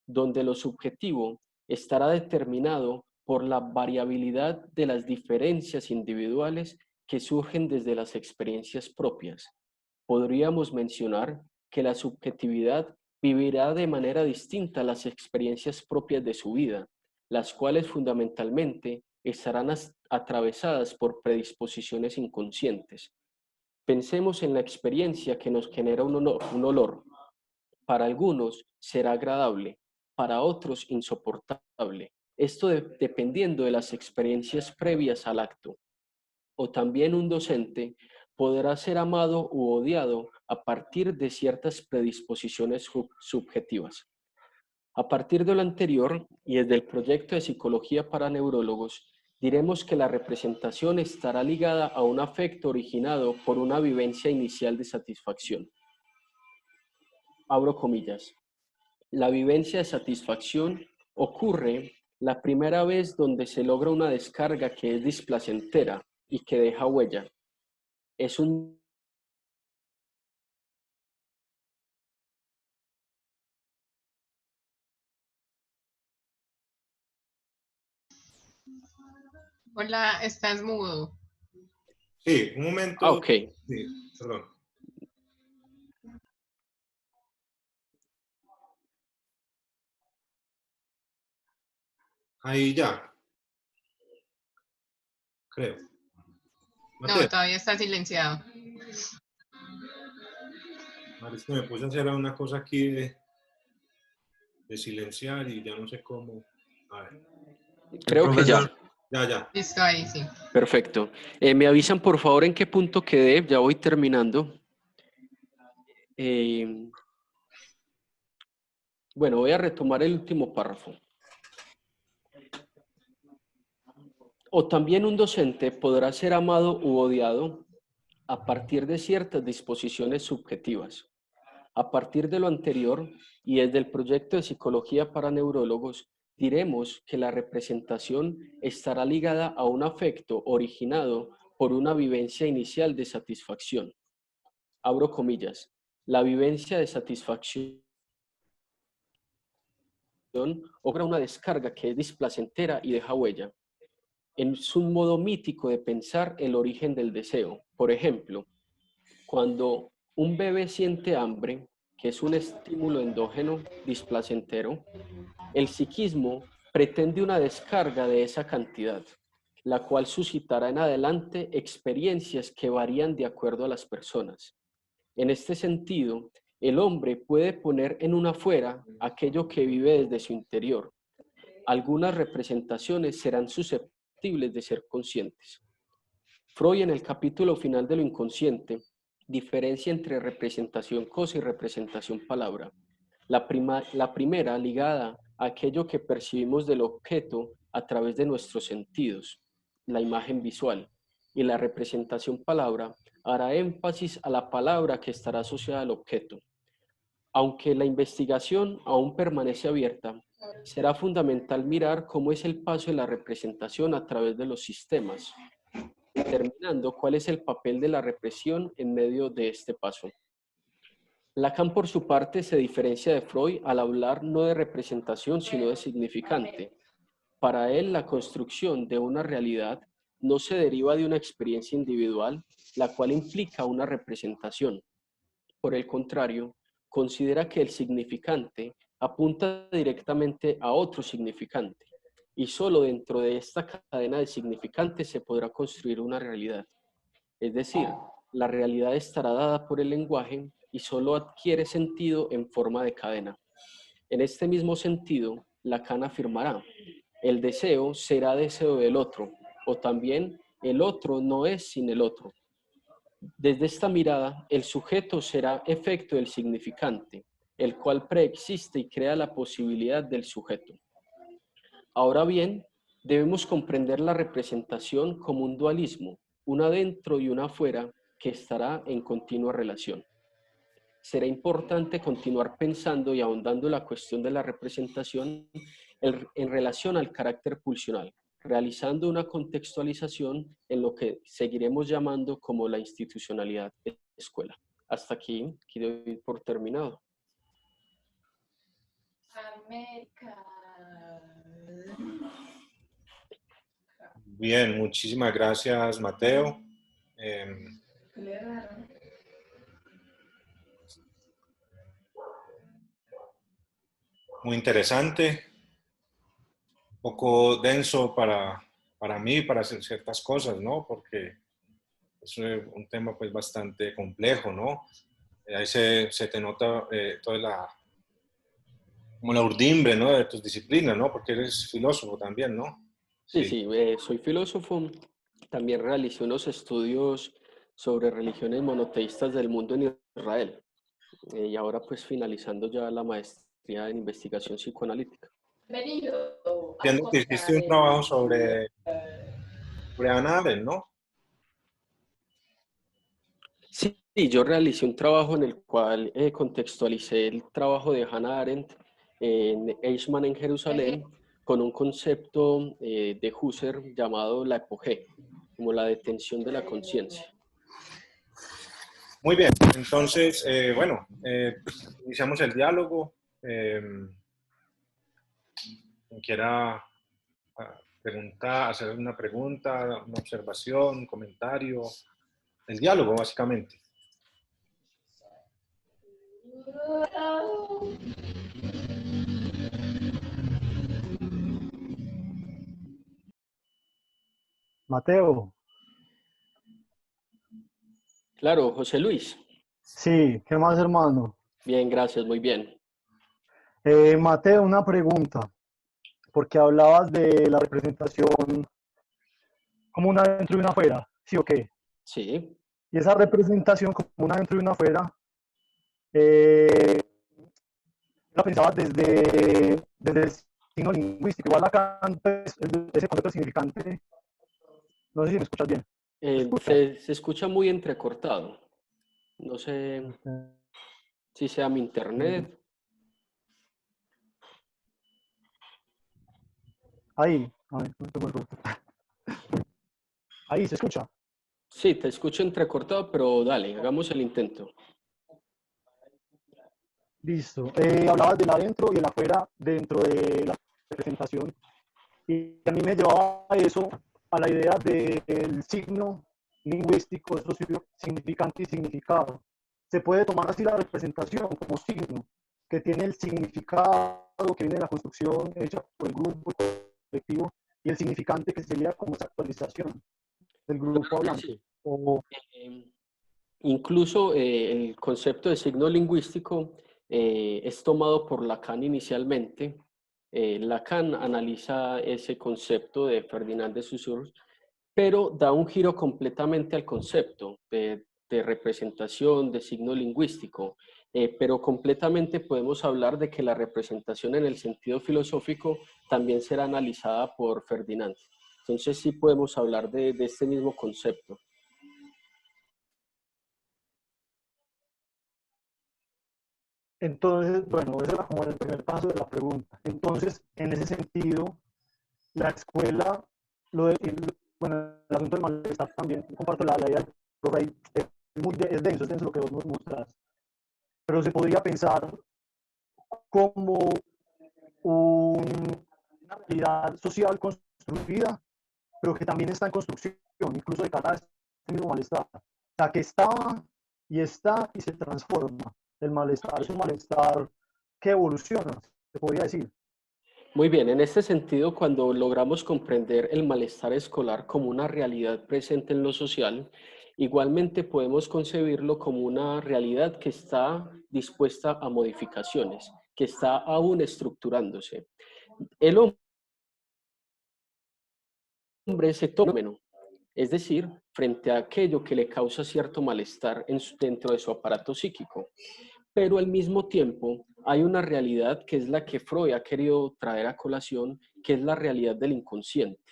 C: donde lo subjetivo estará determinado por la variabilidad de las diferencias individuales que surgen desde las experiencias propias. Podríamos mencionar que la subjetividad vivirá de manera distinta las experiencias propias de su vida, las cuales fundamentalmente estarán atravesadas por predisposiciones inconscientes. Pensemos en la experiencia que nos genera un olor. Para algunos será agradable, para otros insoportable. Esto dependiendo de las experiencias previas al acto. O también un docente podrá ser amado u odiado a partir de ciertas predisposiciones subjetivas. A partir de lo anterior, y desde el proyecto de psicología para neurólogos, diremos que la representación estará ligada a un afecto originado por una vivencia inicial de satisfacción. Abro comillas. La vivencia de satisfacción ocurre la primera vez donde se logra una descarga que es displacentera y que deja huella. Es un
A: Hola, estás mudo.
B: Sí, un momento.
C: ok.
B: Sí, perdón. Ahí ya. Creo. Mateo.
A: No, todavía está silenciado.
B: Es que me puse a hacer una cosa aquí de silenciar y ya no sé cómo. A ver.
C: Creo que ya.
B: Ya.
A: Listo, ahí sí.
C: Perfecto. Me avisan por favor en qué punto quedé, ya voy terminando. Bueno, voy a retomar el último párrafo. O también un docente podrá ser amado u odiado a partir de ciertas disposiciones subjetivas. A partir de lo anterior y desde el proyecto de psicología para neurólogos, diremos que la representación estará ligada a un afecto originado por una vivencia inicial de satisfacción. Abro comillas. La vivencia de satisfacción logra una descarga que es displacentera y deja huella. Es un modo mítico de pensar el origen del deseo. Por ejemplo, cuando un bebé siente hambre, que es un estímulo endógeno displacentero, el psiquismo pretende una descarga de esa cantidad, la cual suscitará en adelante experiencias que varían de acuerdo a las personas. En este sentido, el hombre puede poner en un afuera aquello que vive desde su interior. Algunas representaciones serán susceptibles de ser conscientes. Freud, en el capítulo final de lo inconsciente, Diferencia entre representación cosa y representación palabra. La primera ligada a aquello que percibimos del objeto a través de nuestros sentidos, la imagen visual, y la representación palabra hará énfasis a la palabra que estará asociada al objeto. Aunque la investigación aún permanece abierta, será fundamental mirar cómo es el paso de la representación a través de los sistemas, determinando cuál es el papel de la represión en medio de este paso. Lacan, por su parte, se diferencia de Freud al hablar no de representación, sino de significante. Para él, la construcción de una realidad no se deriva de una experiencia individual, la cual implica una representación. Por el contrario, considera que el significante apunta directamente a otro significante, y solo dentro de esta cadena de significantes se podrá construir una realidad. Es decir, la realidad estará dada por el lenguaje y solo adquiere sentido en forma de cadena. En este mismo sentido, Lacan afirmará: el deseo será deseo del otro, o también el otro no es sin el otro. Desde esta mirada, el sujeto será efecto del significante, el cual preexiste y crea la posibilidad del sujeto. Ahora bien, debemos comprender la representación como un dualismo, una dentro y una afuera, que estará en continua relación. Será importante continuar pensando y ahondando la cuestión de la representación en relación al carácter pulsional, realizando una contextualización en lo que seguiremos llamando como la institucionalidad de escuela. Hasta aquí quiero ir por terminado.
D: América.
B: Bien, muchísimas gracias, Mateo. Muy interesante, un poco denso para mí, para hacer ciertas cosas, ¿no? Porque es un tema pues bastante complejo, ¿no? Ahí se te nota toda como la urdimbre, ¿no? De tus disciplinas, ¿no? Porque eres filósofo también, ¿no?
C: Sí, soy filósofo. También realicé unos estudios sobre religiones monoteístas del mundo en Israel. Y ahora pues finalizando ya la maestría en investigación psicoanalítica.
B: Entiendo que hiciste un trabajo sobre Hannah Arendt, ¿no?
C: Sí, yo realicé un trabajo en el cual contextualicé el trabajo de Hannah Arendt en Eichmann en Jerusalén con un concepto de Husserl llamado la epogé, como la detención de la conciencia.
B: Muy bien, entonces, bueno, iniciamos el diálogo. Quien quiera preguntar, hacer una pregunta, una observación, un comentario, el diálogo básicamente.
E: Mateo,
C: Claro, José Luis.
E: sí, ¿qué más, hermano?
C: Bien, gracias, muy bien.
E: Mateo, una pregunta, porque hablabas de la representación como una dentro y una afuera, ¿sí o qué?
C: Sí.
E: Y esa representación como una dentro y una afuera, eh, la pensabas desde el signo lingüístico, igual acá pues, ese concepto significante, no sé si me escuchas bien. ¿Me escuchas?
C: Se escucha muy entrecortado. No sé si sea mi internet.
E: Ahí, a ver, ahí se escucha.
C: Sí, te escucho entrecortado, pero dale, hagamos el intento.
E: Listo. Hablabas del adentro y el afuera dentro de la representación. Y a mí me llevaba eso a la idea del signo lingüístico, significante y significado. Se puede tomar así la representación como signo, que tiene el significado que viene de la construcción hecha por el grupo colectivo, y el significante que sería como esa actualización del grupo hablante.
C: Sí.
E: O,
C: Incluso el concepto de signo lingüístico es tomado por Lacan inicialmente. Lacan analiza ese concepto de Ferdinand de Saussure, pero da un giro completamente al concepto. de representación, de signo lingüístico, pero completamente podemos hablar de que la representación en el sentido filosófico también será analizada por Ferdinand. Entonces sí podemos hablar de este mismo concepto.
E: Entonces, bueno, ese era como el primer paso de la pregunta. Entonces, en ese sentido, la escuela, bueno, el asunto del malestar también, comparto la idea del profe, es denso lo que vos nos mostrás. Pero se podría pensar como una realidad social construida, pero que también está en construcción, incluso de cara a este mismo malestar. O sea, que estaba y está y se transforma. El malestar es un malestar que evoluciona, se podría decir.
C: Muy bien, en este sentido, cuando logramos comprender el malestar escolar como una realidad presente en lo social, igualmente podemos concebirlo como una realidad que está dispuesta a modificaciones, que está aún estructurándose. El hombre es fenómeno, es decir, frente a aquello que le causa cierto malestar dentro de su aparato psíquico. Pero al mismo tiempo hay una realidad que es la que Freud ha querido traer a colación, que es la realidad del inconsciente.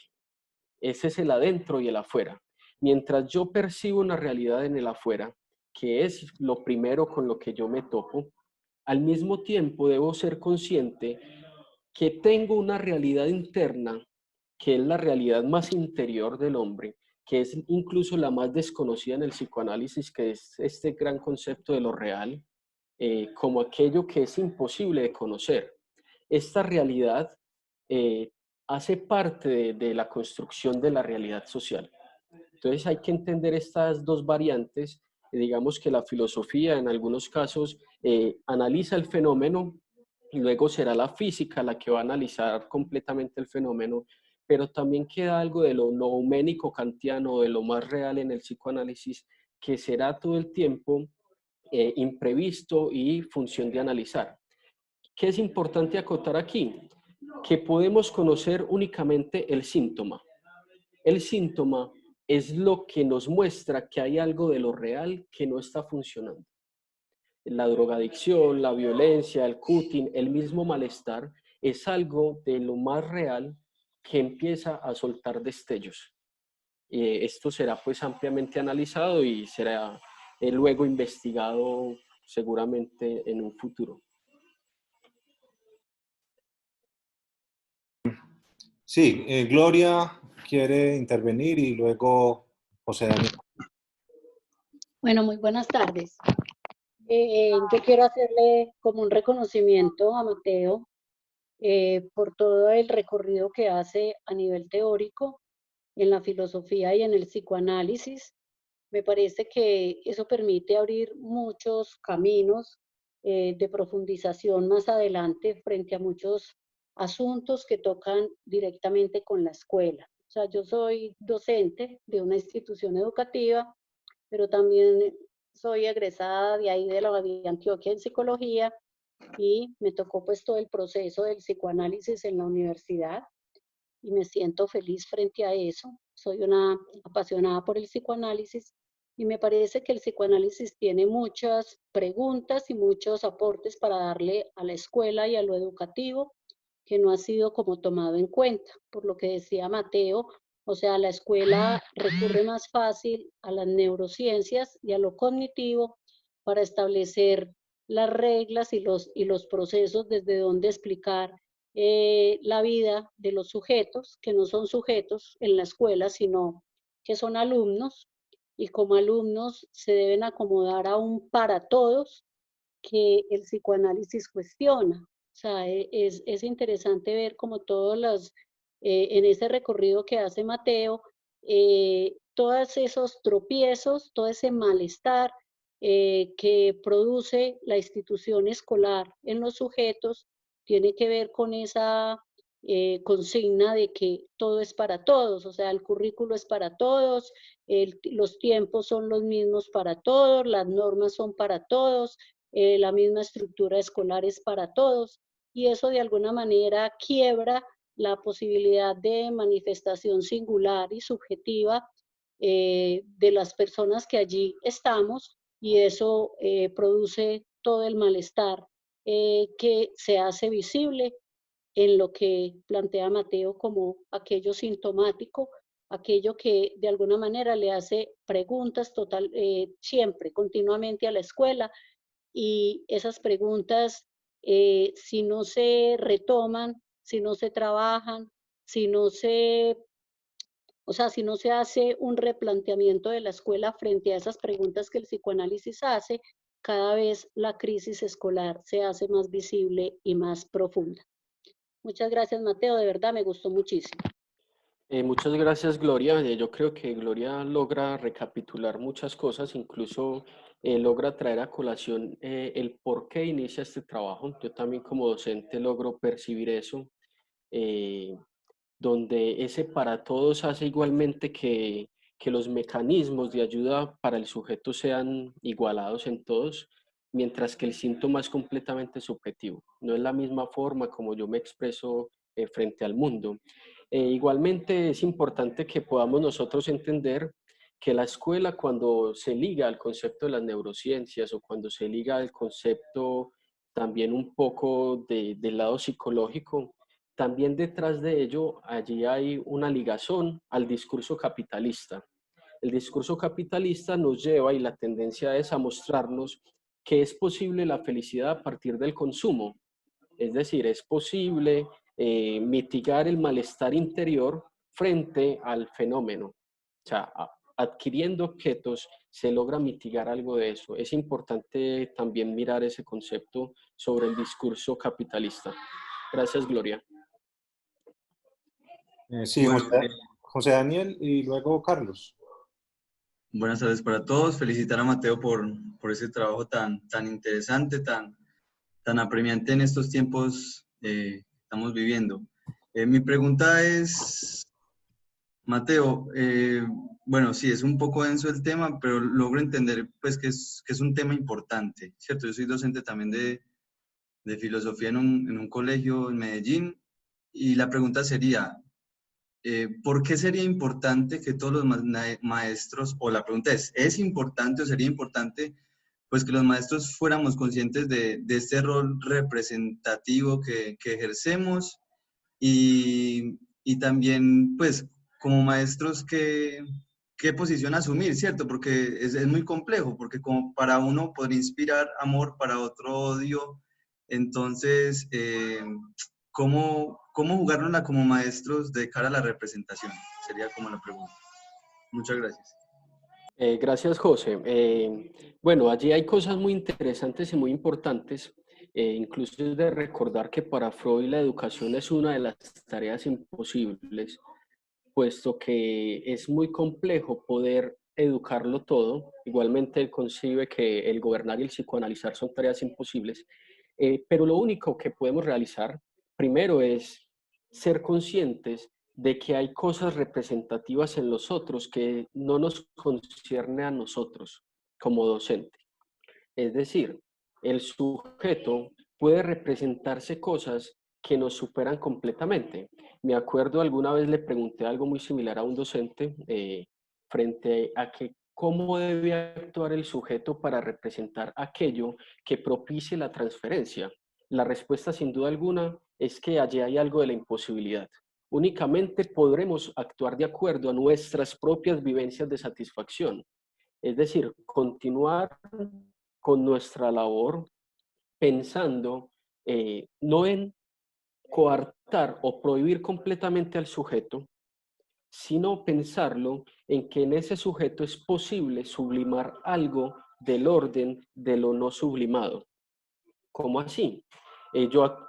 C: Ese es el adentro y el afuera. Mientras yo percibo una realidad en el afuera, que es lo primero con lo que yo me topo, al mismo tiempo debo ser consciente que tengo una realidad interna, que es la realidad más interior del hombre, que es incluso la más desconocida en el psicoanálisis, que es este gran concepto de lo real, como aquello que es imposible de conocer. Esta realidad hace parte de la construcción de la realidad social. Entonces hay que entender estas dos variantes. Digamos que la filosofía en algunos casos analiza el fenómeno, y luego será la física la que va a analizar completamente el fenómeno, pero también queda algo de lo nouménico kantiano, de lo más real en el psicoanálisis, que será todo el tiempo imprevisto y función de analizar. ¿Qué es importante acotar aquí? Que podemos conocer únicamente el síntoma. El síntoma es lo que nos muestra que hay algo de lo real que no está funcionando. La drogadicción, la violencia, el cutting, el mismo malestar, es algo de lo más real que empieza a soltar destellos. Esto será pues ampliamente analizado y será luego investigado seguramente en un futuro.
B: Sí, Gloria quiere intervenir y luego José Daniel.
D: Bueno, muy buenas tardes. Yo quiero hacerle como un reconocimiento a Mateo por todo el recorrido que hace a nivel teórico en la filosofía y en el psicoanálisis. Me parece que eso permite abrir muchos caminos de profundización más adelante frente a muchos asuntos que tocan directamente con la escuela. O sea, yo soy docente de una institución educativa, pero también soy egresada de ahí de la de Antioquia en psicología y me tocó pues todo el proceso del psicoanálisis en la universidad y me siento feliz frente a eso. Soy una apasionada por el psicoanálisis y me parece que el psicoanálisis tiene muchas preguntas y muchos aportes para darle a la escuela y a lo educativo que no ha sido como tomado en cuenta. Por lo que decía Mateo, o sea, la escuela recurre más fácil a las neurociencias y a lo cognitivo para establecer las reglas y los procesos desde donde explicar la vida de los sujetos, que no son sujetos en la escuela, sino que son alumnos, y como alumnos se deben acomodar a un para todos que el psicoanálisis cuestiona. O sea, es interesante ver como todos los, en ese recorrido que hace Mateo, todos esos tropiezos, todo ese malestar que produce la institución escolar en los sujetos, tiene que ver con esa consigna de que todo es para todos, o sea, el currículo es para todos, los tiempos son los mismos para todos, las normas son para todos, la misma estructura escolar es para todos, y eso de alguna manera quiebra la posibilidad de manifestación singular y subjetiva de las personas que allí estamos, y eso produce todo el malestar que se hace visible en lo que plantea Mateo como aquello sintomático, aquello que de alguna manera le hace preguntas siempre, continuamente a la escuela, y esas preguntas, si no se retoman, si no se trabajan, si no se, o sea, si no se hace un replanteamiento de la escuela frente a esas preguntas que el psicoanálisis hace, cada vez la crisis escolar se hace más visible y más profunda. Muchas gracias, Mateo, de verdad me gustó muchísimo.
C: Muchas gracias, Gloria. Yo creo que Gloria logra recapitular muchas cosas, incluso logra traer a colación el por qué inicia este trabajo. Yo también como docente logro percibir eso, eh, donde ese para todos hace igualmente que los mecanismos de ayuda para el sujeto sean igualados en todos, mientras que el síntoma es completamente subjetivo. No es la misma forma como yo me expreso frente al mundo. Igualmente es importante que podamos nosotros entender que la escuela, cuando se liga al concepto de las neurociencias o cuando se liga al concepto también un poco del lado psicológico, también detrás de ello allí hay una ligazón al discurso capitalista. El discurso capitalista nos lleva, y la tendencia es a mostrarnos que es posible la felicidad a partir del consumo. Es decir, es posible mitigar el malestar interior frente al fenómeno. O sea, adquiriendo objetos se logra mitigar algo de eso. Es importante también mirar ese concepto sobre el discurso capitalista. Gracias, Gloria.
B: Sí,
F: Bueno,
B: José Daniel y luego Carlos.
F: buenas tardes para todos. Felicitar a Mateo por ese trabajo tan interesante, tan apremiante en estos tiempos que estamos viviendo. Mi pregunta es, Mateo, bueno, sí, es un poco denso el tema, pero logro entender pues, que es un tema importante, ¿cierto? Yo soy docente también de filosofía en un colegio en Medellín, y la pregunta sería, ¿por qué sería importante que todos los maestros, o la pregunta es importante o sería importante pues que los maestros fuéramos conscientes de este rol representativo que ejercemos, y también pues como maestros qué posición asumir, ¿cierto? Porque es muy complejo, porque como para uno podría inspirar amor, para otro odio. Entonces, ¿cómo jugárnosla como maestros de cara a la representación? Sería como la pregunta. Muchas gracias.
C: Gracias, José. Bueno, allí hay cosas muy interesantes y muy importantes. Incluso es de recordar que para Freud la educación es una de las tareas imposibles, puesto que es muy complejo poder educarlo todo. Igualmente él concibe que el gobernar y el psicoanalizar son tareas imposibles, pero lo único que podemos realizar primero es ser conscientes de que hay cosas representativas en los otros que no nos concierne a nosotros como docente. Es decir, el sujeto puede representarse cosas que nos superan completamente. Me acuerdo alguna vez le pregunté algo muy similar a un docente frente a que cómo debe actuar el sujeto para representar aquello que propicie la transferencia. La respuesta sin duda alguna es que allí hay algo de la imposibilidad. Únicamente podremos actuar de acuerdo a nuestras propias vivencias de satisfacción. Es decir, continuar con nuestra labor pensando no en coartar o prohibir completamente al sujeto, sino pensarlo en que en ese sujeto es posible sublimar algo del orden de lo no sublimado. ¿Cómo así?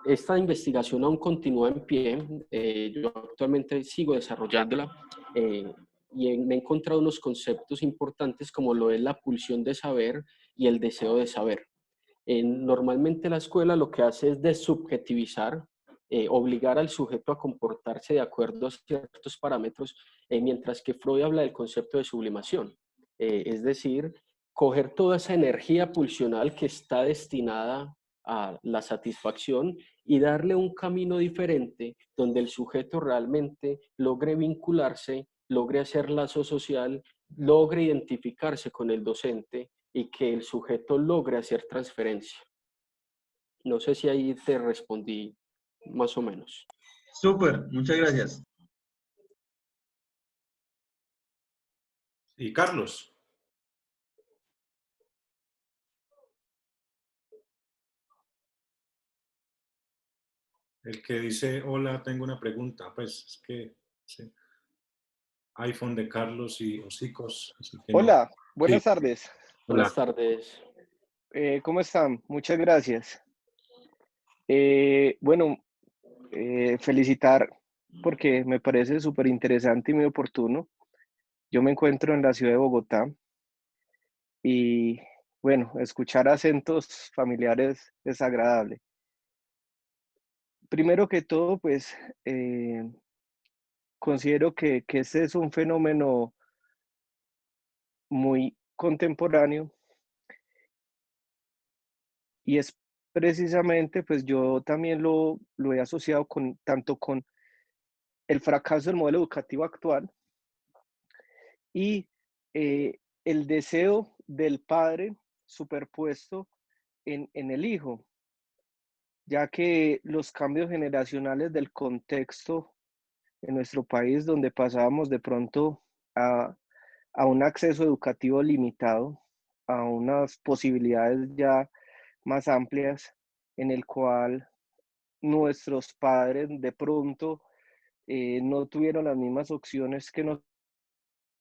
C: Esta investigación aún continúa en pie, yo actualmente sigo desarrollándola y me he encontrado unos conceptos importantes como lo es la pulsión de saber y el deseo de saber. Normalmente la escuela lo que hace es desubjetivizar, obligar al sujeto a comportarse de acuerdo a ciertos parámetros, mientras que Freud habla del concepto de sublimación. Es decir, coger toda esa energía pulsional que está destinada a la satisfacción y darle un camino diferente donde el sujeto realmente logre vincularse, logre hacer lazo social, logre identificarse con el docente y que el sujeto logre hacer transferencia. No sé si ahí te respondí más o menos.
F: Súper, muchas gracias.
B: Y Carlos. El que dice, hola, tengo una pregunta. Pues es que sí. iPhone de Carlos y hocicos. Así que no.
G: Hola, buenas
B: Sí.
G: tardes.
C: Buenas
B: Hola.
C: tardes.
G: ¿Cómo están? Muchas gracias. Bueno, felicitar porque me parece súper interesante y muy oportuno. Yo me encuentro en la ciudad de Bogotá y bueno, escuchar acentos familiares es agradable. Primero que todo, pues considero que este es un fenómeno muy contemporáneo y es precisamente, pues yo también lo he asociado con tanto con el fracaso del modelo educativo actual y el deseo del padre superpuesto en el hijo, ya que los cambios generacionales del contexto en nuestro país, donde pasábamos de pronto a, a un acceso educativo limitado, a unas posibilidades ya más amplias, en el cual nuestros padres de pronto no tuvieron las mismas opciones que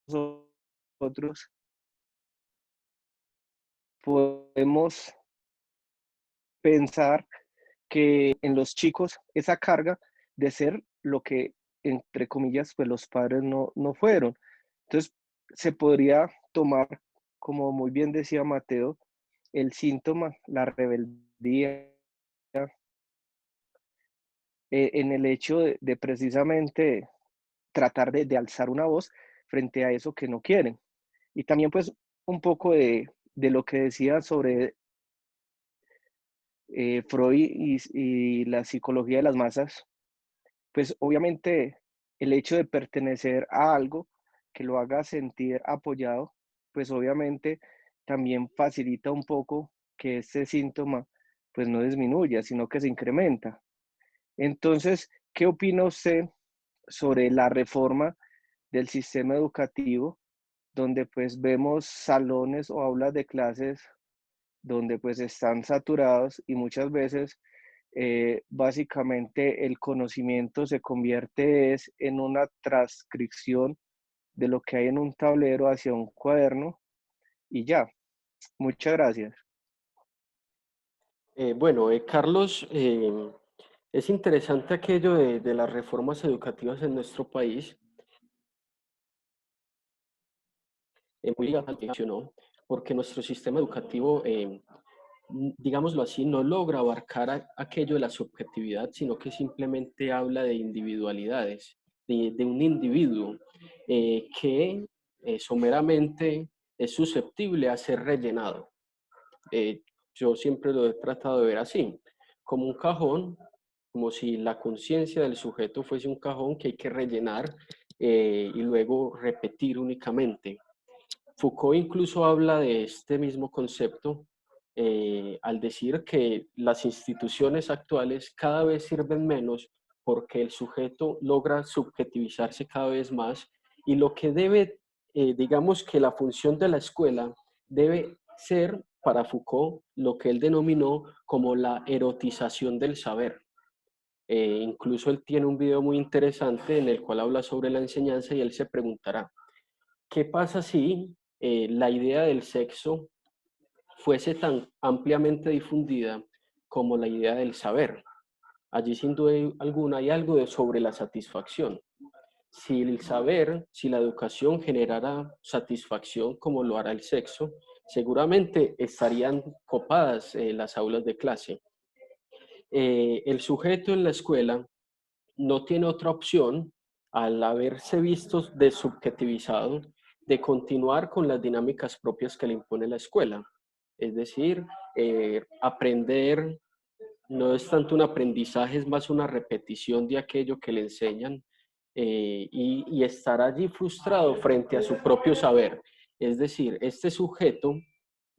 G: nosotros, podemos pensar que en los chicos esa carga de ser lo que, entre comillas, pues los padres no fueron. Entonces, se podría tomar, como muy bien decía Mateo, el síntoma, la rebeldía, en el hecho de precisamente tratar de alzar una voz frente a eso que no quieren. Y también pues un poco de lo que decía sobre Freud y la psicología de las masas, pues obviamente el hecho de pertenecer a algo que lo haga sentir apoyado, pues obviamente también facilita un poco que ese síntoma pues no disminuya, sino que se incrementa. Entonces, ¿qué opina usted sobre la reforma del sistema educativo, donde pues vemos salones o aulas de clases donde pues están saturados y muchas veces básicamente el conocimiento se convierte en una transcripción de lo que hay en un tablero hacia un cuaderno y ya. Muchas gracias.
C: Bueno, Carlos, es interesante aquello de las reformas educativas en nuestro país, muy ligado al que mencionó, porque nuestro sistema educativo, digámoslo así, no logra abarcar aquello de la subjetividad, sino que simplemente habla de individualidades, de un individuo que someramente es susceptible a ser rellenado. Yo siempre lo he tratado de ver así, como un cajón, como si la conciencia del sujeto fuese un cajón que hay que rellenar y luego repetir únicamente. Foucault incluso habla de este mismo concepto al decir que las instituciones actuales cada vez sirven menos porque el sujeto logra subjetivizarse cada vez más y lo que debe, digamos que la función de la escuela debe ser para Foucault lo que él denominó como la erotización del saber. Incluso él tiene un video muy interesante en el cual habla sobre la enseñanza y él se preguntará, ¿qué pasa si la idea del sexo fuese tan ampliamente difundida como la idea del saber? Allí sin duda alguna hay algo sobre la satisfacción. Si el saber, si la educación generara satisfacción como lo hará el sexo, seguramente estarían copadas las aulas de clase. El sujeto en la escuela no tiene otra opción, al haberse visto desubjetivizado, de continuar con las dinámicas propias que le impone la escuela. Es decir, aprender no es tanto un aprendizaje, es más una repetición de aquello que le enseñan, y estar allí frustrado frente a su propio saber. Es decir, este sujeto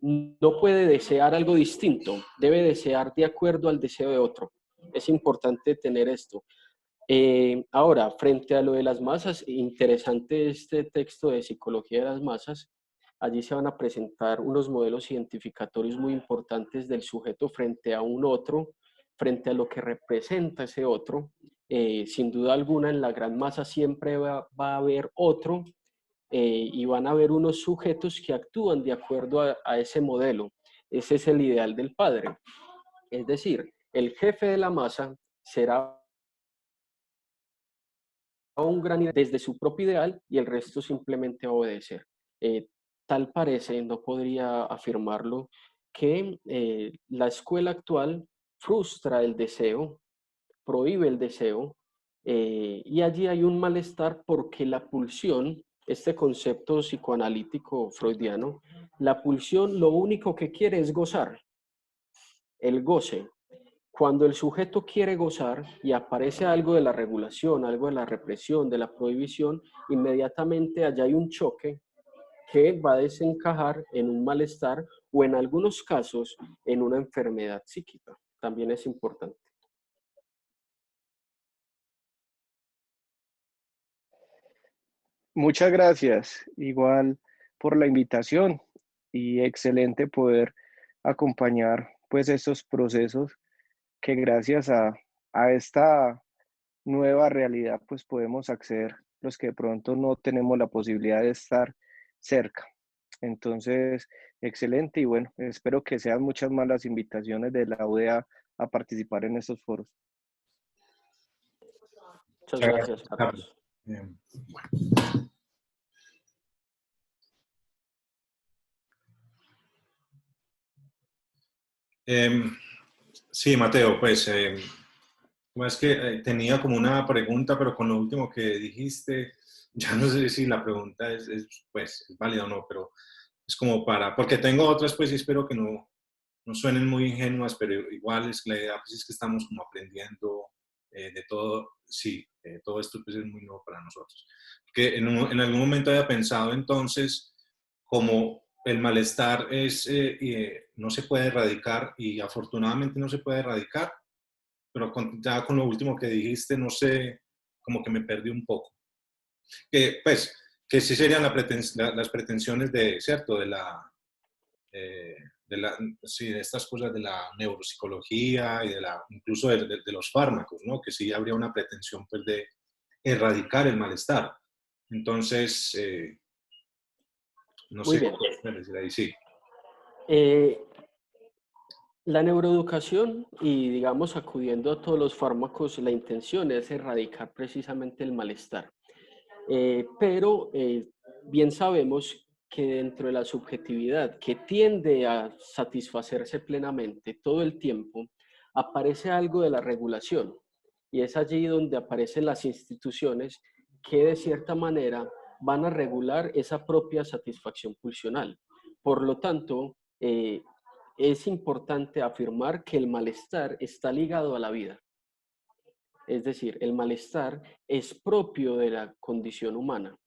C: no puede desear algo distinto, debe desear de acuerdo al deseo de otro. Es importante tener esto. Ahora, frente a lo de las masas, interesante este texto de Psicología de las Masas. Allí se van a presentar unos modelos identificatorios muy importantes del sujeto frente a un otro, frente a lo que representa ese otro. Sin duda alguna, en la gran masa siempre va a haber otro, y van a haber unos sujetos que actúan de acuerdo a ese modelo. Ese es el ideal del padre. Es decir, el jefe de la masa será un gran ideal desde su propio ideal y el resto simplemente obedecer. Tal parece, no podría afirmarlo, que la escuela actual frustra el deseo, prohíbe el deseo, y allí hay un malestar porque la pulsión, este concepto psicoanalítico freudiano, la pulsión lo único que quiere es gozar, el goce. Cuando el sujeto quiere gozar y aparece algo de la regulación, algo de la represión, de la prohibición, inmediatamente allá hay un choque que va a desencajar en un malestar o en algunos casos en una enfermedad psíquica. También es importante.
G: Muchas gracias, igual por la invitación y excelente poder acompañar pues estos procesos que gracias a esta nueva realidad pues podemos acceder los que de pronto no tenemos la posibilidad de estar cerca. Entonces, excelente y bueno, espero que sean muchas más las invitaciones de la UDA a participar en estos foros.
C: Muchas
B: Muchas
C: gracias,
B: gracias, Carlos.
C: Carlos.
B: Sí, Mateo, pues es que tenía como una pregunta, pero con lo último que dijiste, ya no sé si la pregunta pues, es válida o no, pero es como porque tengo otras, pues y espero que no suenen muy ingenuas, pero igual es la idea, pues es que estamos como aprendiendo de todo, sí, todo esto pues es muy nuevo para nosotros. Que en algún momento había pensado entonces como el malestar no se puede erradicar y afortunadamente no se puede erradicar, pero ya con lo último que dijiste, no sé, como que me perdí un poco. Que pues, que sí serían las pretensiones de, ¿cierto? Eh, sí, de estas cosas de la neuropsicología y incluso de los fármacos, ¿no? Que sí habría una pretensión pues de erradicar el malestar. Entonces, no
C: Muy
B: sé
C: bien.
B: qué puedes decir ahí, sí.
C: La neuroeducación y, digamos, acudiendo a todos los fármacos, la intención es erradicar precisamente el malestar. Pero bien sabemos que dentro de la subjetividad, que tiende a satisfacerse plenamente todo el tiempo, aparece algo de la regulación. Y es allí donde aparecen las instituciones que de cierta manera van a regular esa propia satisfacción pulsional. Por lo tanto, es importante afirmar que el malestar está ligado a la vida. Es decir, el malestar es propio de la condición humana.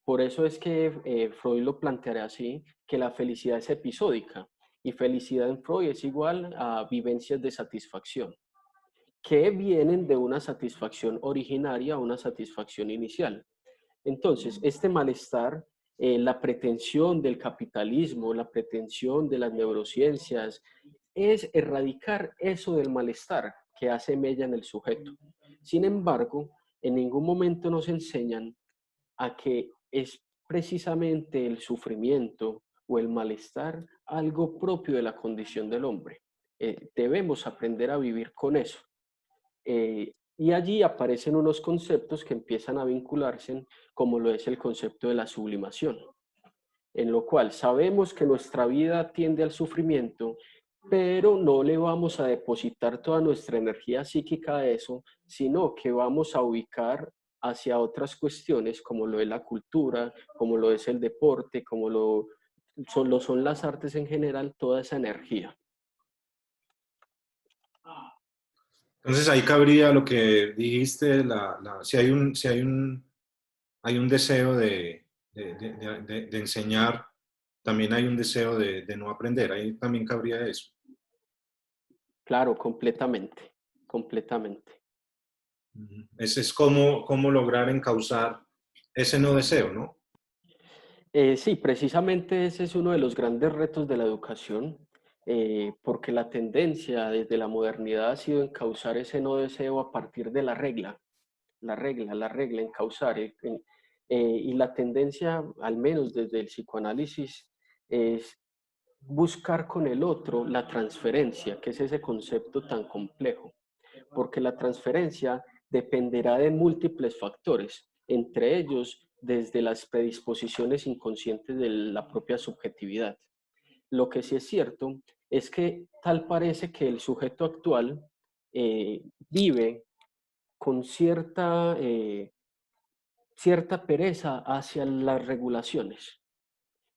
C: Por eso es que Freud lo planteará así, que la felicidad es episódica y felicidad en Freud es igual a vivencias de satisfacción, que vienen de una satisfacción originaria a una satisfacción inicial. Entonces, este malestar, la pretensión del capitalismo, la pretensión de las neurociencias, es erradicar eso del malestar que hace mella en el sujeto. Sin embargo, en ningún momento nos enseñan a que es precisamente el sufrimiento o el malestar algo propio de la condición del hombre. Debemos aprender a vivir con eso. Y allí aparecen unos conceptos que empiezan a vincularse, como lo es el concepto de la sublimación, en lo cual sabemos que nuestra vida tiende al sufrimiento, pero no le vamos a depositar toda nuestra energía psíquica a eso, sino que vamos a ubicar hacia otras cuestiones como lo es la cultura, como lo es el deporte, como lo son las artes en general, toda esa energía.
B: Entonces ahí cabría lo que dijiste, si hay un deseo de enseñar, también hay un deseo de no aprender, ahí también cabría eso.
C: Claro, completamente, completamente.
B: Ese es cómo lograr encauzar ese no deseo, ¿no?
C: Sí, precisamente ese es uno de los grandes retos de la educación, porque la tendencia desde la modernidad ha sido encauzar ese no deseo a partir de la regla, la regla, encauzar. Y la tendencia, al menos desde el psicoanálisis, es buscar con el otro la transferencia, que es ese concepto tan complejo, porque la transferencia dependerá de múltiples factores, entre ellos desde las predisposiciones inconscientes de la propia subjetividad. Lo que sí es cierto es que tal parece que el sujeto actual vive con cierta pereza hacia las regulaciones.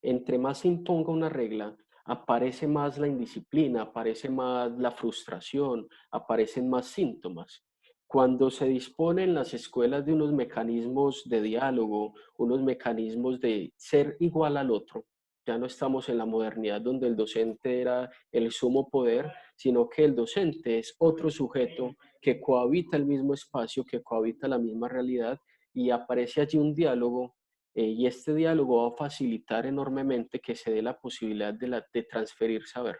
C: Entre más se imponga una regla, aparece más la indisciplina, aparece más la frustración, aparecen más síntomas. Cuando se dispone en las escuelas de unos mecanismos de diálogo, unos mecanismos de ser igual al otro, ya no estamos en la modernidad donde el docente era el sumo poder, sino que el docente es otro sujeto que cohabita el mismo espacio, que cohabita la misma realidad y aparece allí un diálogo y este diálogo va a facilitar enormemente que se dé la posibilidad de transferir saber.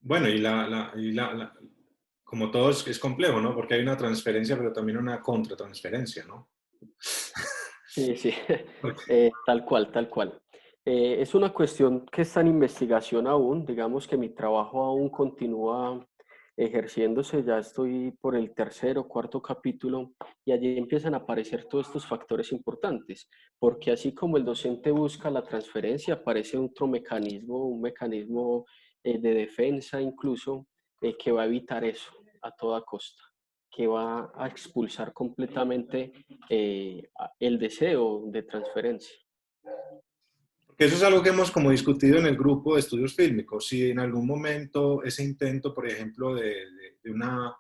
B: Bueno, como todo es complejo, ¿no? Porque hay una transferencia, pero también una contratransferencia, ¿no?
C: Sí, sí,
B: Porque-
C: tal cual, tal cual. Es una cuestión que está en investigación aún, digamos que mi trabajo aún continúa ejerciéndose, ya estoy por el tercer o cuarto capítulo y allí empiezan a aparecer todos estos factores importantes, porque así como el docente busca la transferencia, aparece otro mecanismo, un mecanismo de defensa incluso, que va a evitar eso a toda costa, que va a expulsar completamente el deseo de transferencia.
B: Porque eso es algo que hemos como discutido en el grupo de estudios fílmicos. Si en algún momento ese intento, por ejemplo, de una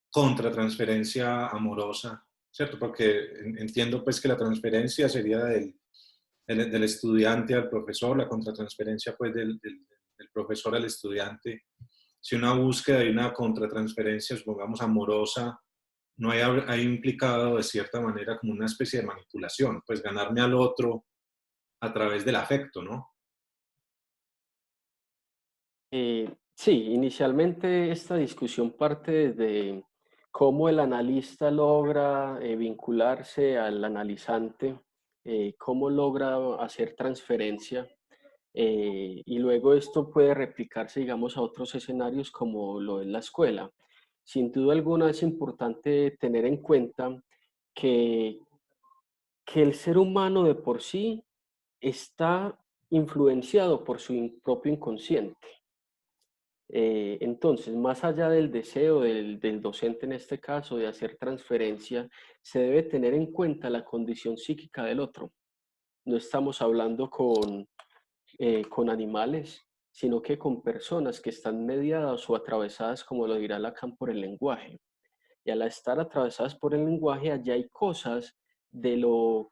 B: contratransferencia amorosa, ¿cierto? Porque entiendo pues que la transferencia sería del estudiante al profesor, la contratransferencia pues del profesor al estudiante. Si una búsqueda y una contratransferencia, supongamos amorosa, no hay implicado de cierta manera como una especie de manipulación, pues ganarme al otro a través del afecto, ¿no?
C: Sí, inicialmente esta discusión parte desde cómo el analista logra vincularse al analizante, cómo logra hacer transferencia y luego esto puede replicarse, digamos, a otros escenarios como lo es la escuela. Sin duda alguna es importante tener en cuenta que, que el ser humano de por sí está influenciado por su propio inconsciente. Entonces, más allá del deseo del docente en este caso de hacer transferencia, se debe tener en cuenta la condición psíquica del otro. No estamos hablando con animales, sino que con personas que están mediadas o atravesadas, como lo dirá Lacan, por el lenguaje. Y al estar atravesadas por el lenguaje, allí hay cosas de lo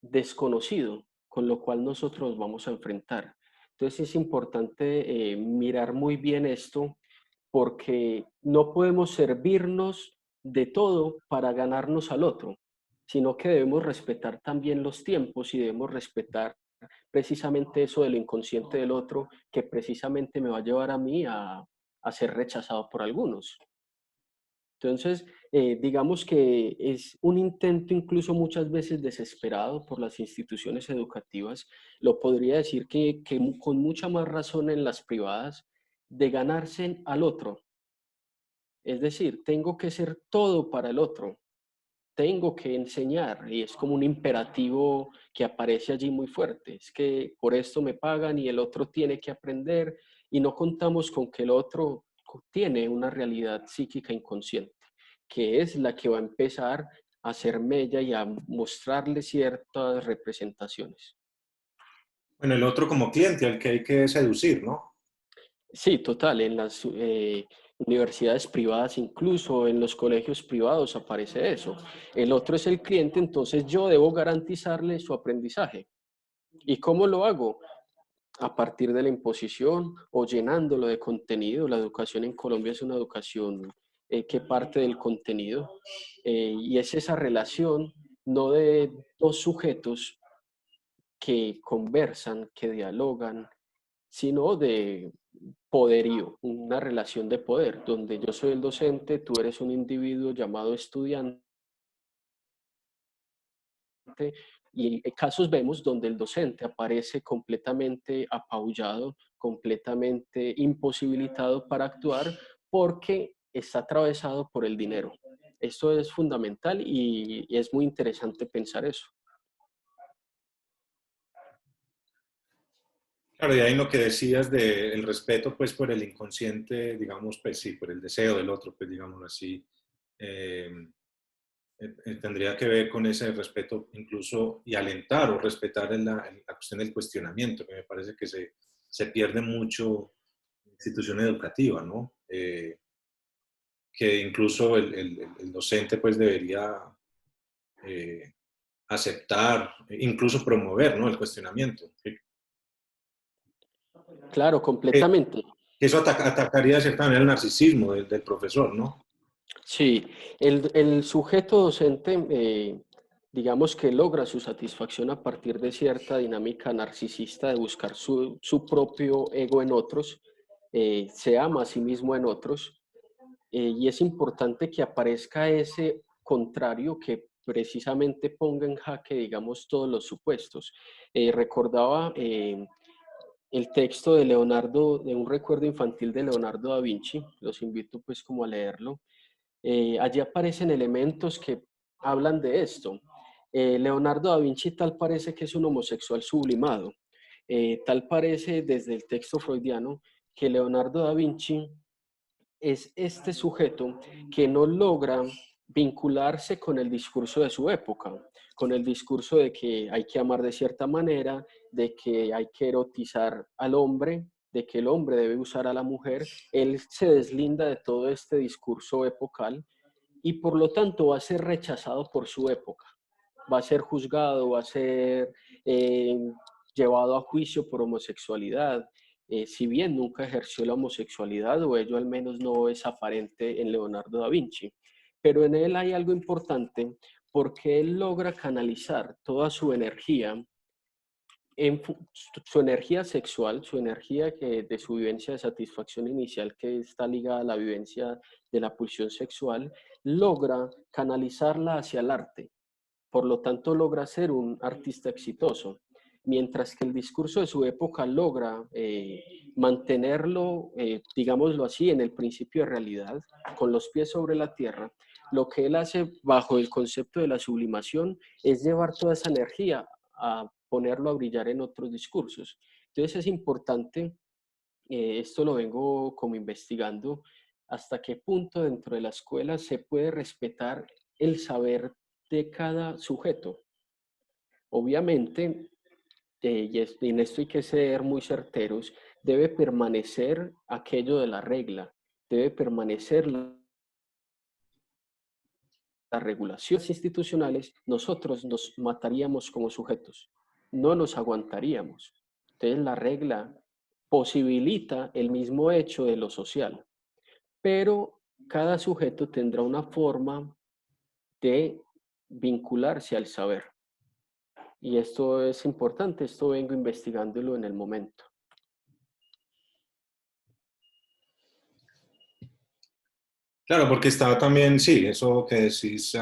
C: desconocido con lo cual nosotros nos vamos a enfrentar. Entonces es importante mirar muy bien esto porque no podemos servirnos de todo para ganarnos al otro, sino que debemos respetar también los tiempos y debemos respetar precisamente eso del inconsciente del otro que precisamente me va a llevar a mí a ser rechazado por algunos. Entonces, digamos que es un intento incluso muchas veces desesperado por las instituciones educativas, lo podría decir que con mucha más razón en las privadas, de ganarse al otro. Es decir, tengo que ser todo para el otro, tengo que enseñar y es como un imperativo que aparece allí muy fuerte. Es que por esto me pagan y el otro tiene que aprender y no contamos con que el otro tiene una realidad psíquica inconsciente, que es la que va a empezar hacer mella y a mostrarle ciertas representaciones.
B: Bueno, el otro como cliente al que hay que seducir, ¿no?
C: Sí, total, en las universidades privadas, incluso en los colegios privados aparece eso. El otro es el cliente, entonces yo debo garantizarle su aprendizaje. ¿Y cómo lo hago? A partir de la imposición o llenándolo de contenido. La educación en Colombia es una educación que parte del contenido y es esa relación no de dos sujetos que conversan, que dialogan, sino de poderío, una relación de poder, donde yo soy el docente, tú eres un individuo llamado estudiante, y casos vemos donde el docente aparece completamente apabullado, completamente imposibilitado para actuar porque está atravesado por el dinero. Esto es fundamental y es muy interesante pensar eso.
B: Claro, y ahí lo que decías del respeto, pues, por el inconsciente, digamos, pues sí, por el deseo del otro, pues, digámoslo así, eh, tendría que ver con ese respeto incluso y alentar o respetar la cuestión del cuestionamiento, que me parece que se pierde mucho en la institución educativa, ¿no? Que incluso el docente, pues, debería eh, aceptar, incluso promover, ¿no? El cuestionamiento.
C: Claro, completamente.
B: Eso atacaría de cierta manera el narcisismo del profesor, ¿no?
C: Sí, el sujeto docente, digamos que logra su satisfacción a partir de cierta dinámica narcisista de buscar su propio ego en otros, se ama a sí mismo en otros, y es importante que aparezca ese contrario que precisamente ponga en jaque, digamos, todos los supuestos. Recordaba el texto de Leonardo, de un recuerdo infantil de Leonardo da Vinci, los invito pues como a leerlo. Allí aparecen elementos que hablan de esto. Leonardo da Vinci tal parece que es un homosexual sublimado. Tal parece desde el texto freudiano que Leonardo da Vinci es este sujeto que no logra vincularse con el discurso de su época, con el discurso de que hay que amar de cierta manera, de que hay que erotizar al hombre, de que el hombre debe usar a la mujer. Él se deslinda de todo este discurso epocal y por lo tanto va a ser rechazado por su época, va a ser juzgado, va a ser eh, llevado a juicio por homosexualidad, si bien nunca ejerció la homosexualidad, o ello al menos no es aparente en Leonardo da Vinci, pero en él hay algo importante porque él logra canalizar toda su energía en su energía sexual, su energía de su vivencia de satisfacción inicial que está ligada a la vivencia de la pulsión sexual, logra canalizarla hacia el arte. Por lo tanto, logra ser un artista exitoso, mientras que el discurso de su época logra mantenerlo, digámoslo así, en el principio de realidad, con los pies sobre la tierra. Lo que él hace bajo el concepto de la sublimación es llevar toda esa energía a ponerlo a brillar en otros discursos. Entonces es importante, esto lo vengo como investigando, hasta qué punto dentro de la escuela se puede respetar el saber de cada sujeto. Obviamente, y en esto hay que ser muy certeros, debe permanecer aquello de la regla, debe permanecer las regulaciones institucionales. Nosotros nos mataríamos como sujetos, no nos aguantaríamos. Entonces la regla posibilita el mismo hecho de lo social, pero cada sujeto tendrá una forma de vincularse al saber. Y esto es importante, esto vengo investigándolo en el momento.
B: Claro, porque estaba también, sí, eso que decís,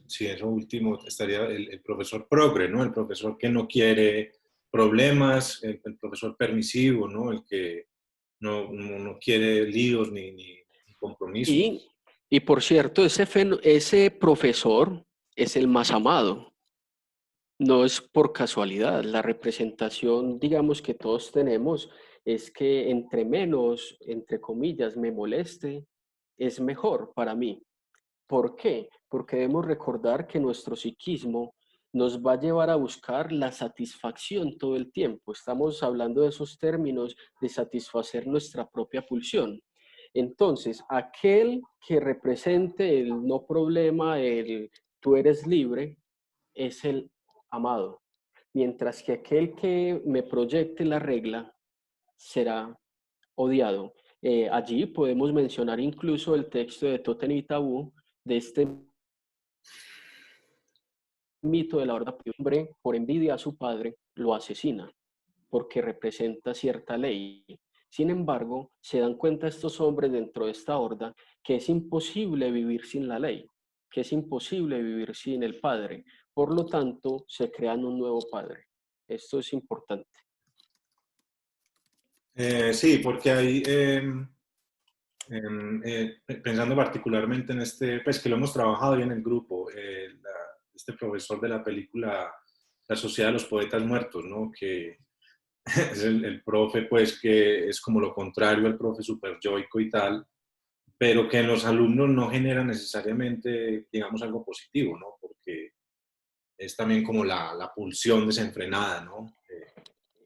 B: sí, eso último, estaría el profesor progre, ¿no? El profesor que no quiere problemas, el profesor permisivo, ¿no? El que no quiere líos ni compromisos.
C: Y por cierto, ese profesor es el más amado. No es por casualidad. La representación, digamos, que todos tenemos es que entre menos, entre comillas, me moleste, es mejor para mí. ¿Por qué? Porque debemos recordar que nuestro psiquismo nos va a llevar a buscar la satisfacción todo el tiempo. Estamos hablando de esos términos de satisfacer nuestra propia pulsión. Entonces, aquel que represente el no problema, el tú eres libre, es el amado. Mientras que aquel que me proyecte la regla será odiado. Allí podemos mencionar incluso el texto de Totem y Tabú, de este mito de la horda. Hombre, por envidia a su padre, lo asesina, porque representa cierta ley. Sin embargo, se dan cuenta estos hombres dentro de esta horda que es imposible vivir sin la ley, que es imposible vivir sin el padre. Por lo tanto, se crean un nuevo padre. Esto es importante.
B: Sí, porque ahí, pensando particularmente en este, pues que lo hemos trabajado ya en el grupo, este profesor de la película La Sociedad de los Poetas Muertos, ¿no? Que es el profe, pues, que es como lo contrario al profe super yoico y tal, pero que en los alumnos no genera necesariamente, digamos, algo positivo, ¿no? Porque es también como la pulsión desenfrenada, ¿no?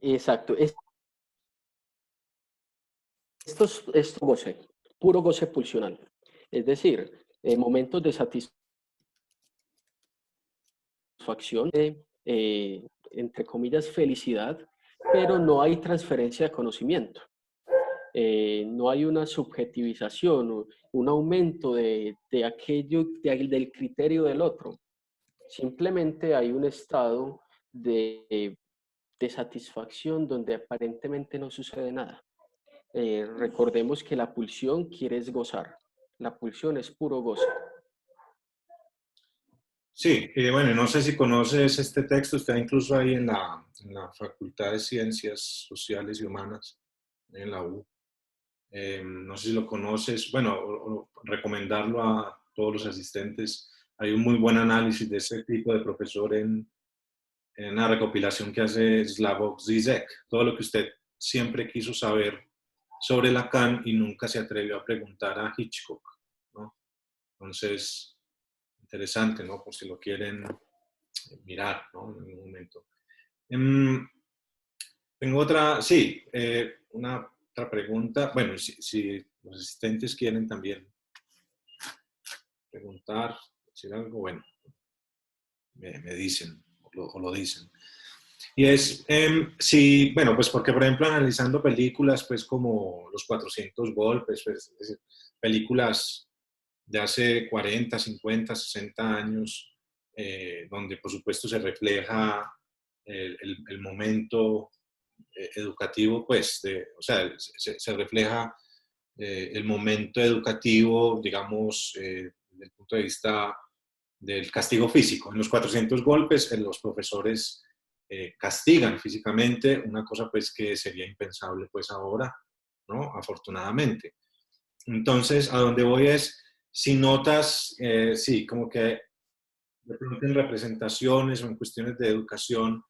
C: Exacto. Esto goce, puro goce pulsional. Es decir, momentos de satisfacción, entre comillas, felicidad, pero no hay transferencia de conocimiento. No hay una subjetivización, un aumento de aquello, del criterio del otro. Simplemente hay un estado de satisfacción donde aparentemente no sucede nada. Recordemos que la pulsión quiere es gozar. La pulsión es puro gozo.
B: Sí, bueno, no sé si conoces este texto, está incluso ahí en la Facultad de Ciencias Sociales y Humanas, en la U. No sé si lo conoces, bueno, o recomendarlo a todos los asistentes. Hay un muy buen análisis de ese tipo de profesor en una recopilación que hace Slavoj Zizek, todo lo que usted siempre quiso saber sobre Lacan y nunca se atrevió a preguntar a Hitchcock, ¿no? Entonces, interesante, ¿no? Por si lo quieren mirar, ¿no? En algún momento. Tengo otra, sí, una otra pregunta. Bueno, si los asistentes quieren también preguntar, decir algo, bueno, me dicen o lo dicen. Y es, sí, bueno, pues porque, por ejemplo, analizando películas, pues como Los 400 Golpes, pues, es decir, películas de hace 40, 50, 60 años, donde por supuesto se refleja el momento educativo, pues, o sea, se refleja el momento educativo, digamos, desde el punto de vista del castigo físico. En los 400 golpes, los profesores castigan físicamente, una cosa pues que sería impensable pues ahora, ¿no? Afortunadamente. Entonces, a donde voy es, si notas, sí, como que de pronto en representaciones o en cuestiones de educación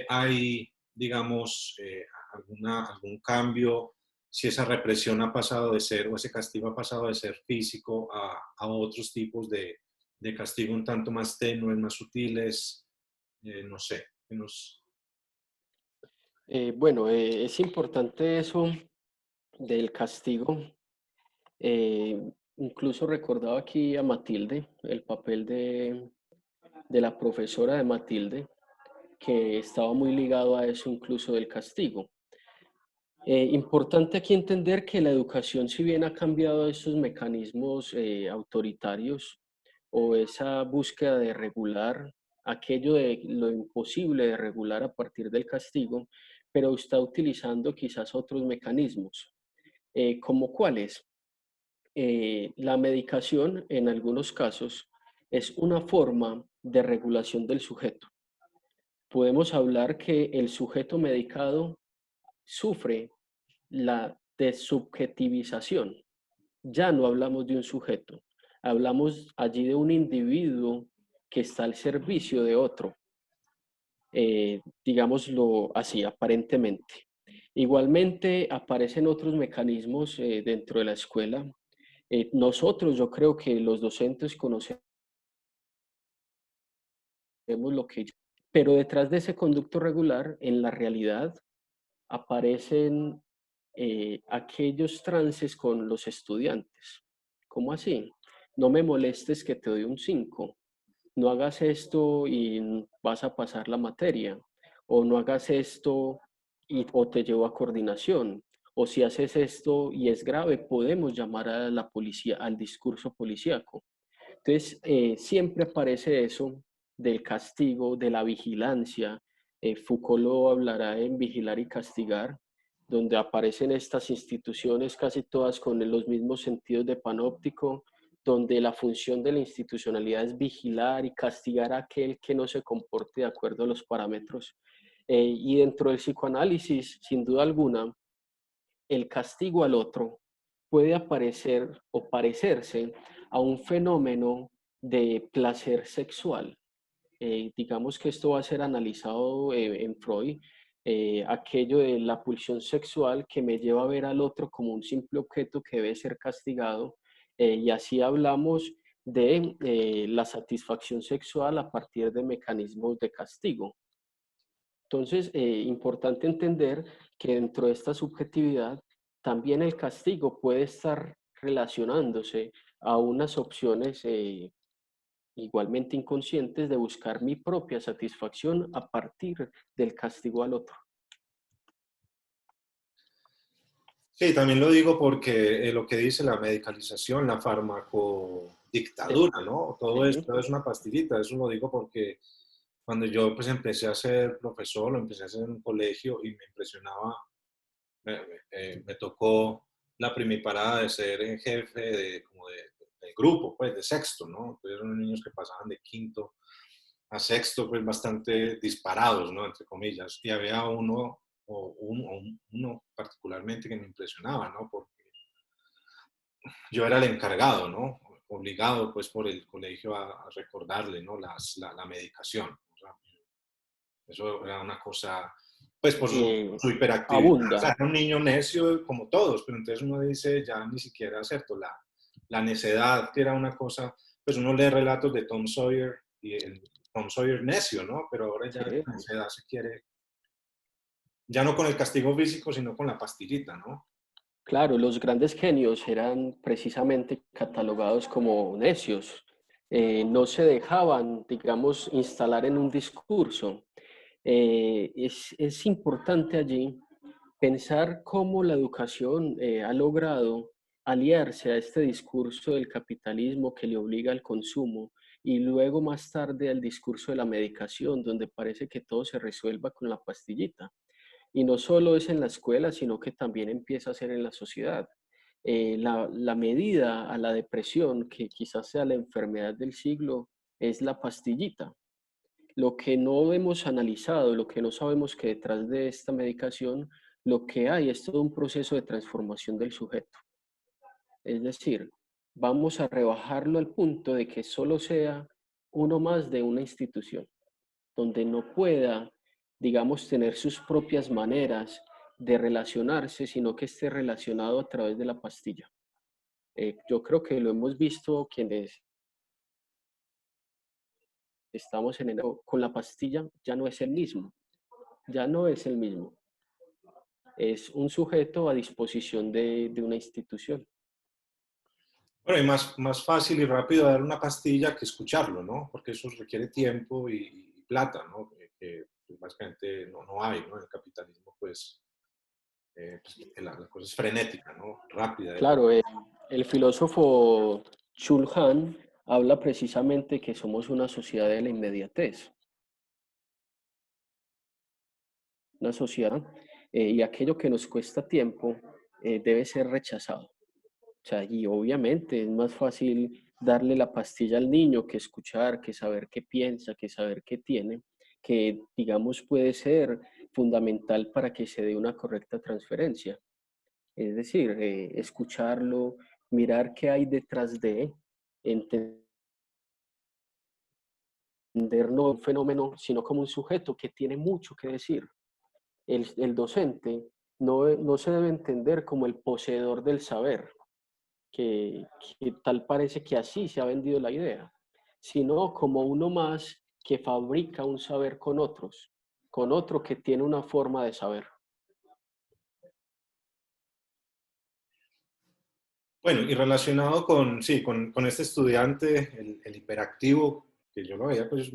B: hay, digamos, algún cambio, si esa represión ha pasado de ser, o ese castigo ha pasado de ser físico a otros tipos de castigo un tanto más tenues, más sutiles, no sé.
C: Bueno, es importante eso del castigo. Incluso recordaba aquí a Matilde, el papel de la profesora de Matilde, que estaba muy ligado a eso incluso del castigo. Importante aquí entender que la educación, si bien ha cambiado esos mecanismos autoritarios o esa búsqueda de regular aquello de lo imposible de regular a partir del castigo, pero está utilizando quizás otros mecanismos, como cuáles. La medicación, en algunos casos, es una forma de regulación del sujeto. Podemos hablar que el sujeto medicado sufre la desubjetivización. Ya no hablamos de un sujeto, hablamos allí de un individuo que está al servicio de otro, digámoslo así, aparentemente. Igualmente aparecen otros mecanismos dentro de la escuela, Nosotros, yo creo que los docentes conocemos lo que... Pero detrás de ese conducto regular, en la realidad, aparecen aquellos trances con los estudiantes. ¿Cómo así? No me molestes que te doy un 5. No hagas esto y vas a pasar la materia. O no hagas esto o te llevo a coordinación. O si haces esto y es grave, podemos llamar a la policía, al discurso policíaco. Entonces, siempre aparece eso del castigo, de la vigilancia. Foucault lo hablará en Vigilar y Castigar, donde aparecen estas instituciones casi todas con los mismos sentidos de panóptico, donde la función de la institucionalidad es vigilar y castigar a aquel que no se comporte de acuerdo a los parámetros. Y dentro del psicoanálisis, sin duda alguna, el castigo al otro puede aparecer o parecerse a un fenómeno de placer sexual. Digamos que esto va a ser analizado en Freud, aquello de la pulsión sexual que me lleva a ver al otro como un simple objeto que debe ser castigado, y así hablamos de la satisfacción sexual a partir de mecanismos de castigo. Entonces, importante entender que dentro de esta subjetividad, también el castigo puede estar relacionándose a unas opciones igualmente inconscientes de buscar mi propia satisfacción a partir del castigo al otro.
B: Sí, también lo digo porque lo que dice la medicalización, la farmacodictadura, ¿no? Todo
C: Sí.
B: esto es una pastillita, eso lo digo porque cuando yo pues empecé a ser profesor, lo empecé a hacer en un colegio y me impresionaba, me tocó la primiparada de ser jefe del grupo, pues de sexto, ¿no? Entonces eran niños que pasaban de quinto a sexto, pues bastante disparados, ¿no? Entre comillas. Y había uno particularmente que me impresionaba, ¿no? Porque yo era el encargado, ¿no? Obligado, pues, por el colegio a recordarle, ¿no? La medicación. O sea, eso era una cosa, pues, por su hiperactividad. O
C: Abunda.
B: sea, era un niño necio como todos, pero entonces uno dice, ya ni siquiera, ¿cierto? La necedad, que era una cosa, pues uno lee relatos de Tom Sawyer y el Tom Sawyer necio, ¿no? Pero ahora ya
C: Sí.
B: la necedad se quiere, ya no con el castigo físico, sino con la pastillita, ¿no?
C: Claro, los grandes genios eran precisamente catalogados como necios. No se dejaban, digamos, instalar en un discurso. Es importante allí pensar cómo la educación ha logrado aliarse a este discurso del capitalismo que le obliga al consumo y luego más tarde al discurso de la medicación, donde parece que todo se resuelva con la pastillita. Y no solo es en la escuela, sino que también empieza a ser en la sociedad. La medida a la depresión, que quizás sea la enfermedad del siglo, es la pastillita. Lo que no hemos analizado, lo que no sabemos que detrás de esta medicación, lo que hay es todo un proceso de transformación del sujeto. Es decir, vamos a rebajarlo al punto de que solo sea uno más de una institución, donde no pueda, digamos, tener sus propias maneras de relacionarse, sino que esté relacionado a través de la pastilla. Yo creo que lo hemos visto quienes estamos en enero con la pastilla, ya no es el mismo, ya no es el mismo. Es un sujeto a disposición de una institución.
B: Bueno, y más fácil y rápido dar una pastilla que escucharlo, ¿no? Porque eso requiere tiempo y plata, ¿no? Que pues, básicamente no hay, ¿no? En el capitalismo, pues, la cosa es frenética, ¿no? Rápida.
C: Claro, el filósofo Chul Han habla precisamente que somos una sociedad de la inmediatez, una sociedad, y aquello que nos cuesta tiempo debe ser rechazado. O sea, y obviamente es más fácil darle la pastilla al niño que escuchar, que saber qué piensa, que saber qué tiene, que digamos puede ser fundamental para que se dé una correcta transferencia. Es decir, escucharlo, mirar qué hay detrás de, entender no un fenómeno, sino como un sujeto que tiene mucho que decir. El docente no se debe entender como el poseedor del saber, que tal parece que así se ha vendido la idea, sino como uno más que fabrica un saber con otros, con otro que tiene una forma de saber.
B: Bueno, y relacionado con, sí, con este estudiante, el hiperactivo, que yo lo veía pues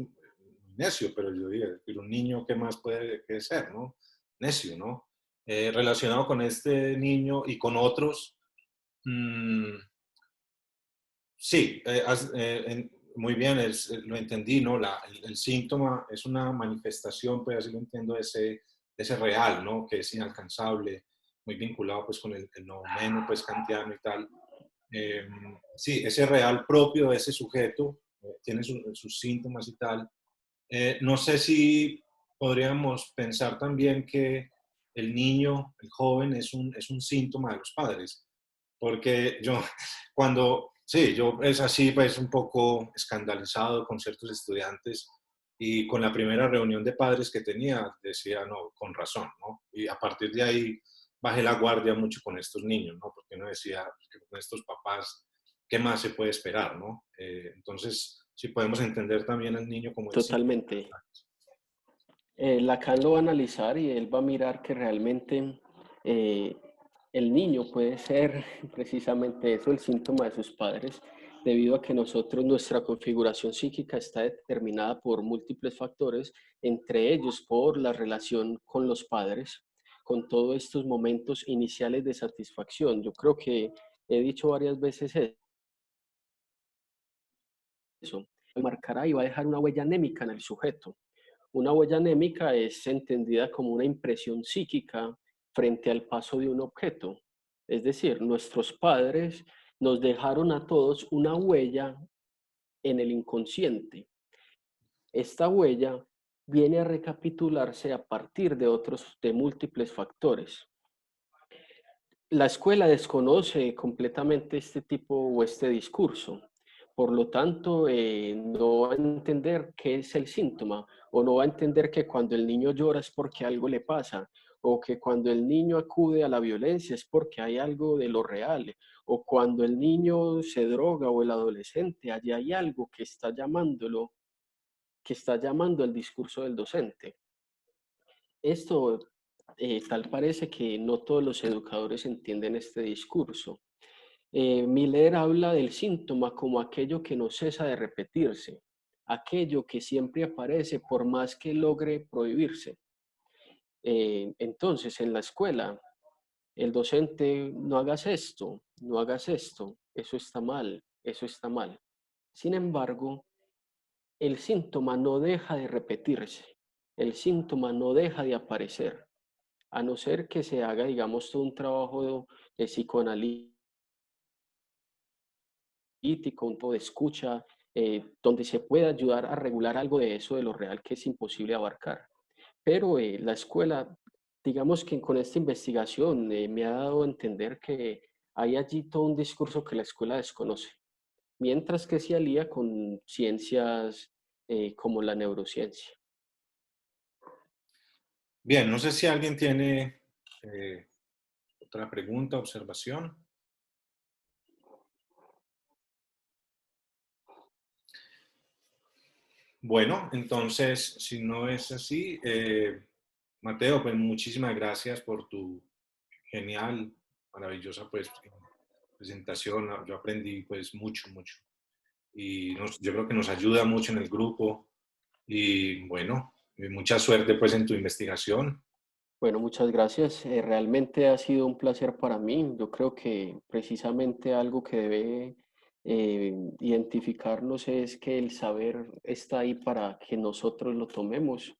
B: necio, pero yo diría, pero un niño, ¿qué más puede que ser, no? Necio, ¿no? Relacionado con este niño y con otros, sí, muy bien, lo entendí, ¿no? El síntoma es una manifestación, pues así lo entiendo, de ese real, ¿no? Que es inalcanzable, muy vinculado pues con el noumeno pues kantiano y tal. Sí, ese real propio de ese sujeto tiene sus síntomas y tal. No sé si podríamos pensar también que el niño, el joven, es un síntoma de los padres, porque yo, sí, yo es así, pues un poco escandalizado con ciertos estudiantes y con la primera reunión de padres que tenía, decía, no, con razón, ¿no? Y a partir de ahí bajé la guardia mucho con estos niños, ¿no? Porque uno decía, que con estos papás, ¿qué más se puede esperar, ¿no? Entonces, si podemos entender también al niño como el síntoma.
C: Totalmente. Lacan lo va a analizar y él va a mirar que realmente el niño puede ser precisamente eso, el síntoma de sus padres, debido a que nosotros, nuestra configuración psíquica está determinada por múltiples factores, entre ellos por la relación con los padres, con todos estos momentos iniciales de satisfacción. Yo creo que he dicho varias veces eso, marcará y va a dejar una huella anémica en el sujeto. Una huella anémica es entendida como una impresión psíquica frente al paso de un objeto. Es decir, nuestros padres nos dejaron a todos una huella en el inconsciente. Esta huella viene a recapitularse a partir de múltiples factores. La escuela desconoce completamente este tipo o este discurso. Por lo tanto, no va a entender qué es el síntoma o no va a entender que cuando el niño llora es porque algo le pasa o que cuando el niño acude a la violencia es porque hay algo de lo real o cuando el niño se droga o el adolescente, allí hay algo que está llamándolo, que está llamando el discurso del docente. Esto tal parece que no todos los educadores entienden este discurso. Miller habla del síntoma como aquello que no cesa de repetirse, aquello que siempre aparece por más que logre prohibirse. Entonces, en la escuela, el docente, no hagas esto, no hagas esto, eso está mal, eso está mal. Sin embargo, el síntoma no deja de repetirse, el síntoma no deja de aparecer, a no ser que se haga, digamos, todo un trabajo de psicoanálisis, un poco de escucha, donde se pueda ayudar a regular algo de eso, de lo real que es imposible abarcar. Pero la escuela, digamos que con esta investigación me ha dado a entender que hay allí todo un discurso que la escuela desconoce, mientras que se alía con ciencias como la neurociencia.
B: Bien, no sé si alguien tiene otra pregunta, observación. Bueno, entonces, si no es así, Mateo, pues muchísimas gracias por tu genial, maravillosa pues, presentación. Yo aprendí pues mucho, mucho. Y yo creo que nos ayuda mucho en el grupo. Y bueno, mucha suerte pues en tu investigación.
C: Bueno, muchas gracias. Realmente ha sido un placer para mí. Yo creo que precisamente algo que debe identificarnos es que el saber está ahí para que nosotros lo tomemos.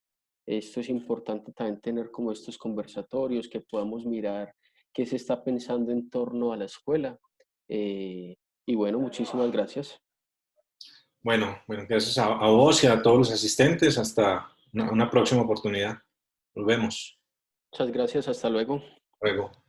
C: Esto es importante también tener como estos conversatorios, que podamos mirar qué se está pensando en torno a la escuela. Y bueno, muchísimas gracias.
B: Bueno, gracias a vos y a todos los asistentes. Hasta una próxima oportunidad. Nos vemos.
C: Muchas gracias. Hasta luego.
B: Luego.